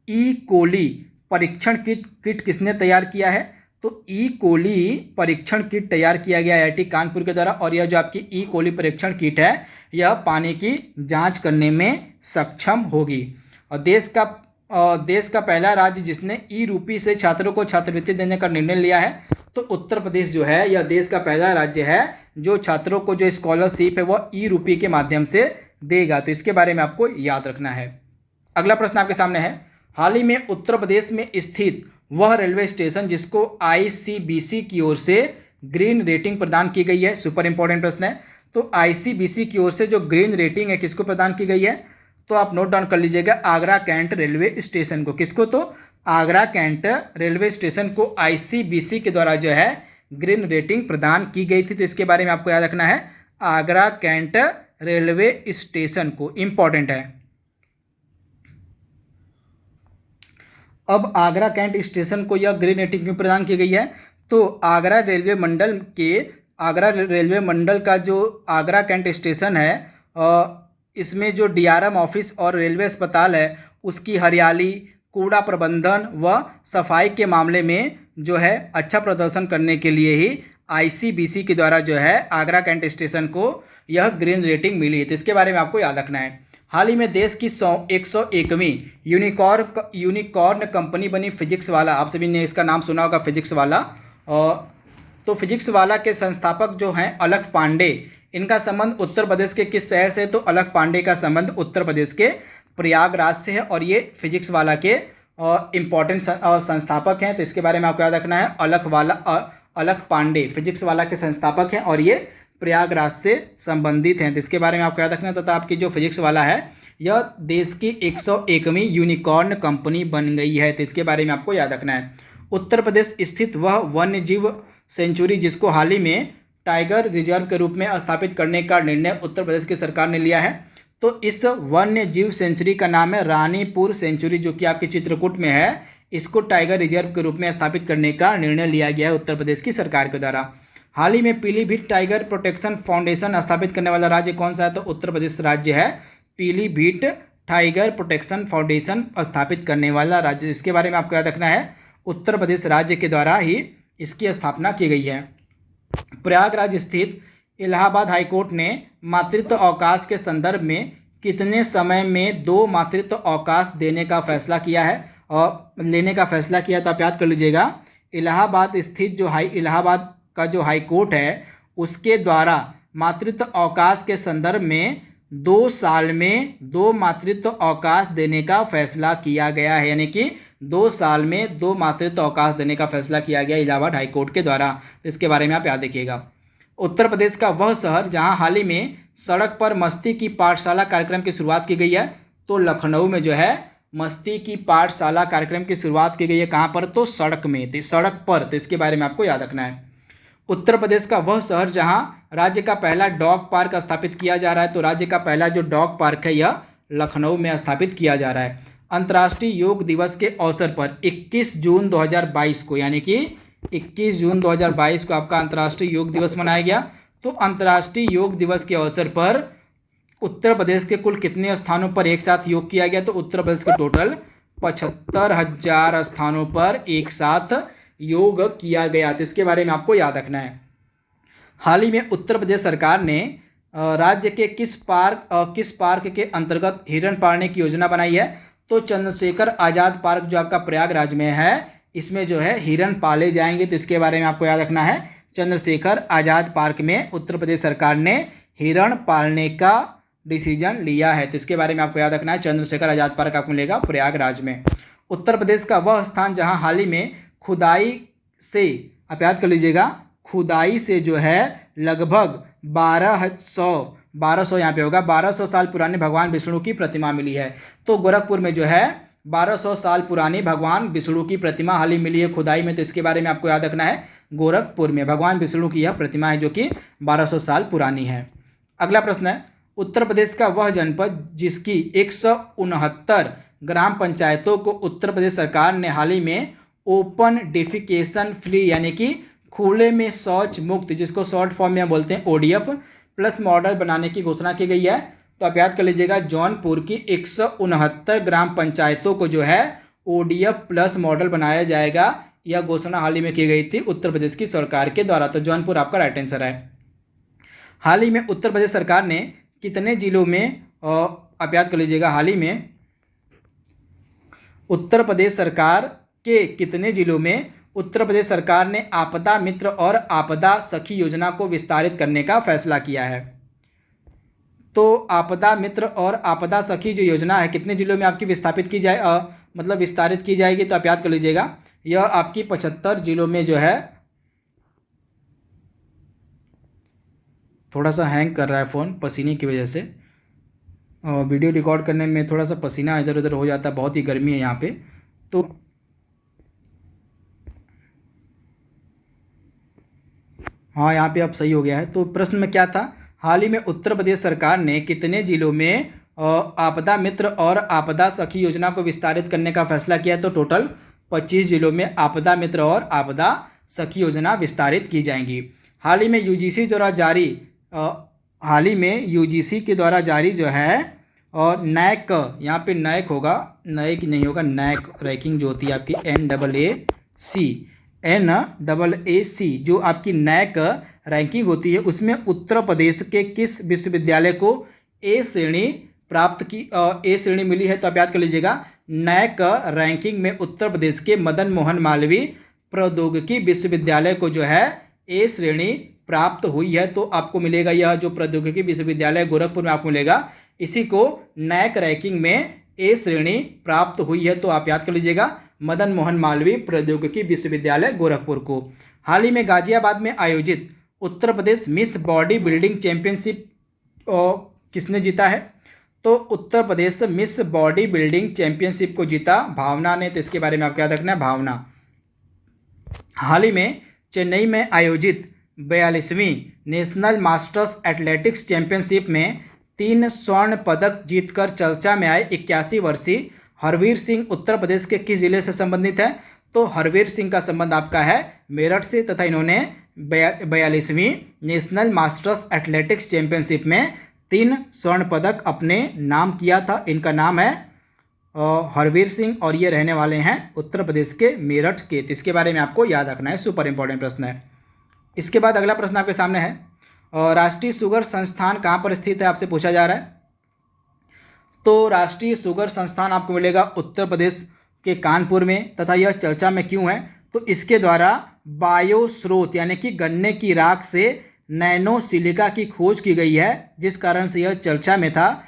ई कोली परीक्षण किट किसने तैयार किया है? तो ई कोली परीक्षण किट तैयार किया गया IIT कानपुर के द्वारा, और यह जो आपकी ई कोली परीक्षण किट है, यह पानी की जांच करने में सक्षम होगी। और देश का पहला राज्य जिसने ई रूपी से छात्रों को छात्रवृत्ति देने का निर्णय लिया है, तो उत्तर प्रदेश जो है यह देश का पहला राज्य है जो छात्रों को जो स्कॉलरशिप है वह ई रूपी के माध्यम से देगा, तो इसके बारे में आपको याद रखना है। अगला प्रश्न आपके सामने है, हाल ही में उत्तर प्रदेश में स्थित वह रेलवे स्टेशन जिसको ICBC की ओर से ग्रीन रेटिंग प्रदान की गई है, सुपर इंपॉर्टेंट प्रश्न है। तो ICBC की ओर से जो ग्रीन रेटिंग है किसको प्रदान की गई है? तो आप नोट डाउन कर लीजिएगा, आगरा कैंट रेलवे स्टेशन को। किसको? तो आगरा कैंट रेलवे स्टेशन को ICBC के द्वारा जो है ग्रीन रेटिंग प्रदान की गई थी, तो इसके बारे में आपको याद रखना है, आगरा कैंट रेलवे स्टेशन को, इंपॉर्टेंट है। अब आगरा कैंट स्टेशन को यह ग्रीन रेटिंग क्यों प्रदान की गई है? तो आगरा रेलवे मंडल का जो आगरा कैंट स्टेशन है, इसमें जो DRM ऑफिस और रेलवे अस्पताल है, उसकी हरियाली, कूड़ा प्रबंधन व सफाई के मामले में जो है अच्छा प्रदर्शन करने के लिए ही ICBC के द्वारा जो है आगरा कैंट स्टेशन को यह ग्रीन रेटिंग मिली है, तो इसके बारे में आपको याद रखना है। हाल ही में देश की 101वीं यूनिकॉर्न कंपनी बनी फिजिक्स वाला, आप सभी ने इसका नाम सुना होगा, फिजिक्स वाला। तो फिजिक्स वाला के संस्थापक जो हैं अलख पांडे, इनका संबंध उत्तर प्रदेश के किस शहर से? तो अलख पांडे का संबंध उत्तर प्रदेश के प्रयागराज से है, और ये फिजिक्स वाला के इम्पॉर्टेंट संस्थापक हैं, तो इसके बारे में आपको याद रखना है, अलख पांडे फिजिक्स वाला के संस्थापक हैं और ये प्रयागराज से संबंधित हैं, तो इसके बारे में आपको याद रखना है। तथा आपकी जो फिजिक्स वाला है यह देश की 101वीं यूनिकॉर्न कंपनी बन गई है, तो इसके बारे में आपको याद रखना है। उत्तर प्रदेश स्थित वह वन्य जीव सेंचुरी जिसको हाल ही में टाइगर रिजर्व के रूप में स्थापित करने का निर्णय उत्तर प्रदेश की सरकार ने लिया है, तो इस वन्य जीव सेंचुरी का नाम है रानीपुर सेंचुरी, जो कि आपके चित्रकूट में है। इसको टाइगर रिजर्व के रूप में स्थापित करने का निर्णय लिया गया है उत्तर प्रदेश की सरकार के द्वारा। हाल ही में पीलीभीत टाइगर प्रोटेक्शन फाउंडेशन स्थापित करने वाला राज्य कौन सा है? तो उत्तर प्रदेश राज्य है पीलीभीत टाइगर प्रोटेक्शन फाउंडेशन स्थापित करने वाला राज्य, इसके बारे में आपको याद रखना है, उत्तर प्रदेश राज्य के द्वारा ही इसकी स्थापना की गई है। प्रयागराज स्थित इलाहाबाद हाईकोर्ट ने मातृत्व अवकाश के संदर्भ में कितने समय में 2 मातृत्व अवकाश देने का फैसला किया है और लेने का फैसला किया? तो आप याद कर लीजिएगा, इलाहाबाद स्थित जो इलाहाबाद का जो हाई कोर्ट है उसके द्वारा मातृत्व अवकाश के संदर्भ में 2 साल में 2 मातृत्व अवकाश देने का फैसला किया गया है, यानी कि 2 साल में 2 मातृत्व अवकाश देने का फैसला किया गया इलाहाबाद हाई कोर्ट के द्वारा, तो इसके बारे में आप याद रखिएगा। उत्तर प्रदेश का वह शहर जहां हाल ही में सड़क पर मस्ती की पाठशाला कार्यक्रम की शुरुआत की गई है, तो लखनऊ में जो है मस्ती की पाठशाला कार्यक्रम की शुरुआत की गई है। कहाँ पर? तो सड़क में, तो सड़क पर, तो इसके बारे में आपको याद रखना है। उत्तर प्रदेश का वह शहर जहां राज्य का पहला डॉग पार्क स्थापित किया जा रहा है, तो राज्य का पहला जो डॉग पार्क है यह लखनऊ में स्थापित किया जा रहा है। अंतर्राष्ट्रीय योग दिवस के अवसर पर 21 जून 2022 को, यानी कि 21 जून 2022 को आपका अंतर्राष्ट्रीय योग दिवस मनाया गया। तो अंतर्राष्ट्रीय योग दिवस के अवसर पर उत्तर प्रदेश के कुल कितने स्थानों पर एक साथ योग किया गया? तो उत्तर प्रदेश के टोटल 75,000 स्थानों पर एक साथ योग किया गया, तो इसके बारे में आपको याद रखना है। हाल ही में उत्तर प्रदेश सरकार ने राज्य के किस पार्क के अंतर्गत हिरण पालने की योजना बनाई है? तो चंद्रशेखर आज़ाद पार्क जो आपका प्रयागराज में है, इसमें जो है हिरण पाले जाएंगे, तो इसके बारे में आपको याद रखना है। चंद्रशेखर आज़ाद पार्क में उत्तर प्रदेश सरकार ने हिरण पालने का डिसीजन लिया है, तो इसके बारे में आपको याद रखना है। चंद्रशेखर आज़ाद पार्क आपको मिलेगा प्रयागराज में। उत्तर प्रदेश का वह स्थान जहां हाल ही में खुदाई से आप याद कर लीजिएगा, खुदाई से जो है लगभग 1200 यहाँ पे होगा, 1200 साल पुरानी भगवान विष्णु की प्रतिमा मिली है। तो गोरखपुर में जो है 1200 साल पुरानी भगवान विष्णु की प्रतिमा हाल ही मिली है खुदाई में। तो इसके बारे में आपको याद रखना है, गोरखपुर में भगवान विष्णु की यह प्रतिमा है जो कि 1200 साल पुरानी है। अगला प्रश्न है, उत्तर प्रदेश का वह जनपद जिसकी 169 ग्राम पंचायतों को उत्तर प्रदेश सरकार ने हाल ही में ओपन डेफिकेशन फ्री यानी कि खुले में शौच मुक्त, जिसको शॉर्ट फॉर्म में बोलते हैं ODF प्लस मॉडल बनाने की घोषणा की गई है। तो आप याद कर लीजिएगा, जौनपुर की 169 ग्राम पंचायतों को जो है ODF प्लस मॉडल बनाया जाएगा। यह घोषणा हाल ही में की गई थी उत्तर प्रदेश की सरकार के द्वारा। तो जौनपुर आपका राइट आंसर है। हाल ही में उत्तर प्रदेश सरकार ने कितने जिलों में, आप याद कर लीजिएगा, हाल ही में उत्तर प्रदेश सरकार के कितने जिलों में उत्तर प्रदेश सरकार ने आपदा मित्र और आपदा सखी योजना को विस्तारित करने का फैसला किया है। तो आपदा मित्र और आपदा सखी जो योजना है कितने जिलों में आपकी विस्थापित की जाए, मतलब विस्तारित की जाएगी। तो आप याद कर लीजिएगा, यह आपकी 75 जिलों में जो है, थोड़ा सा हैंग कर रहा है फ़ोन पसीने की वजह से, वीडियो रिकॉर्ड करने में थोड़ा सा पसीना इधर उधर हो जाता है, बहुत ही गर्मी है यहाँ पे। तो हाँ, यहाँ पे अब सही हो गया है। तो प्रश्न में क्या था, हाल ही में उत्तर प्रदेश सरकार ने कितने जिलों में आपदा मित्र और आपदा सखी योजना को विस्तारित करने का फैसला किया। तो टोटल 25 जिलों में आपदा मित्र और आपदा सखी योजना विस्तारित की जाएंगी। हाल ही में यूजीसी के द्वारा जारी जो है और नैक, यहाँ पे नैक होगा, नैक नहीं होगा, नैक रैंकिंग जो होती है आपकी NAAC जो आपकी नैक रैंकिंग होती है, उसमें उत्तर प्रदेश के किस विश्वविद्यालय को ए श्रेणी मिली है। तो आप याद कर लीजिएगा, नैक रैंकिंग में उत्तर प्रदेश के मदन मोहन मालवीय प्रौद्योगिकी विश्वविद्यालय को जो है ए श्रेणी प्राप्त हुई है। तो आपको मिलेगा यह जो प्रौद्योगिकी विश्वविद्यालय गोरखपुर में आपको मिलेगा, इसी को नैक रैंकिंग में ए श्रेणी प्राप्त हुई है। तो आप याद कर लीजिएगा, मदन मोहन मालवीय प्रौद्योगिकी विश्वविद्यालय गोरखपुर को। हाल ही में गाजियाबाद में आयोजित Uttar Pradesh miss body building championship किसने जीता है। तो Uttar Pradesh miss body building championship को जीता भावना ने। तो इसके बारे में आपको याद रखना है, भावना। हाल ही में चेन्नई में आयोजित 42वीं नेशनल मास्टर्स एथलेटिक्स चैंपियनशिप में 3 स्वर्ण पदक जीतकर चर्चा में आए 81 वर्षीय हरवीर सिंह उत्तर प्रदेश के किस जिले से संबंधित है। तो हरवीर सिंह का संबंध आपका है मेरठ से, तथा इन्होंने 42वीं नेशनल मास्टर्स एथलेटिक्स चैंपियनशिप में 3 स्वर्ण पदक अपने नाम किया था। इनका नाम है हरवीर सिंह और ये रहने वाले हैं उत्तर प्रदेश के मेरठ के। तो इसके बारे में आपको याद रखना है, सुपर इंपॉर्टेंट प्रश्न है। इसके बाद अगला प्रश्न आपके सामने है, राष्ट्रीय शुगर संस्थान कहाँ पर स्थित है, आपसे पूछा जा रहा है। तो राष्ट्रीय शुगर संस्थान आपको मिलेगा उत्तर प्रदेश के कानपुर में, तथा यह चर्चा में क्यों है। तो इसके द्वारा बायो स्रोत यानी कि गन्ने की राख से नैनो सिलिका की खोज की गई है, जिस कारण से यह चर्चा में था।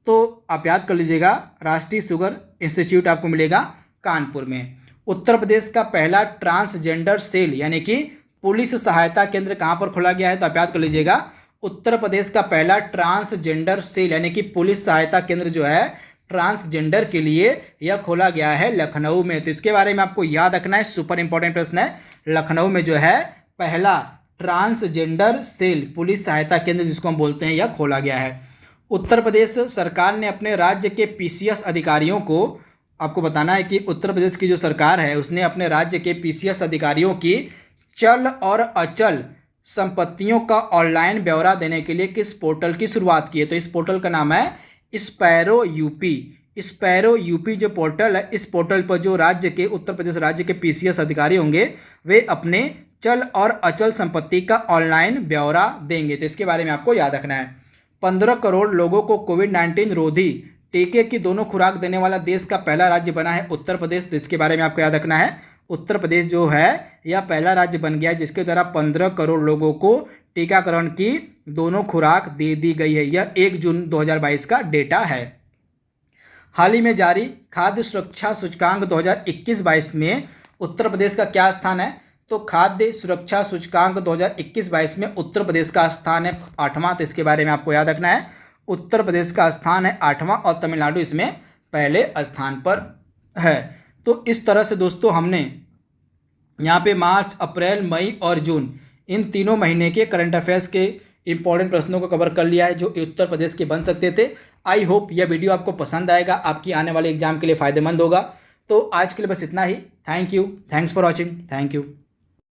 तो आप याद कर लीजिएगा, राष्ट्रीय शुगर इंस्टीट्यूट आपको मिलेगा कानपुर में। उत्तर प्रदेश का पहला ट्रांसजेंडर सेल यानी कि पुलिस सहायता केंद्र कहाँ पर खोला गया है। तो आप याद कर लीजिएगा, उत्तर प्रदेश का पहला ट्रांसजेंडर सेल यानी कि पुलिस सहायता केंद्र जो है ट्रांसजेंडर के लिए यह खोला गया है लखनऊ में। तो इसके बारे में आपको याद रखना है, सुपर इंपॉर्टेंट प्रश्न है। लखनऊ में जो है पहला ट्रांसजेंडर सेल पुलिस सहायता केंद्र जिसको हम बोलते हैं, यह खोला गया है। उत्तर प्रदेश सरकार ने अपने राज्य के PCS अधिकारियों को, आपको बताना है कि उत्तर प्रदेश की जो सरकार है उसने अपने राज्य के PCS अधिकारियों की चल और अचल संपत्तियों का ऑनलाइन ब्यौरा देने के लिए किस पोर्टल की शुरुआत की है। तो इस पोर्टल का नाम है स्पैरो यूपी। स्पैरो यूपी जो पोर्टल है, इस पोर्टल पर जो राज्य के उत्तर प्रदेश राज्य के PCS अधिकारी होंगे वे अपने चल और अचल संपत्ति का ऑनलाइन ब्यौरा देंगे। तो इसके बारे में आपको याद रखना है। 15 करोड़ लोगों को कोविड-19 रोधी टीके की दोनों खुराक देने वाला देश का पहला राज्य बना है उत्तर प्रदेश। तो इसके बारे में आपको याद रखना है, उत्तर प्रदेश जो है यह पहला राज्य बन गया जिसके द्वारा 15 करोड़ लोगों को टीकाकरण की दोनों खुराक दे दी गई है। यह 1 जून 2022 का डेटा है। हाल ही में जारी खाद्य सुरक्षा सूचकांक 2021-22 में उत्तर प्रदेश का क्या स्थान है। तो खाद्य सुरक्षा सूचकांक 2021-22 में उत्तर प्रदेश का स्थान है 8वां, तो इसके बारे में आपको याद रखना है। उत्तर प्रदेश का स्थान है 8वां और तमिलनाडु इसमें पहले स्थान पर है। तो इस तरह से दोस्तों हमने यहाँ पे मार्च, अप्रैल, मई और जून इन तीनों महीने के करंट अफेयर्स के इंपॉर्टेंट प्रश्नों को कवर कर लिया है जो उत्तर प्रदेश के बन सकते थे। आई होप यह वीडियो आपको पसंद आएगा, आपकी आने वाले एग्जाम के लिए फ़ायदेमंद होगा। तो आज के लिए बस इतना ही। Thank you, thanks for watching, thank you.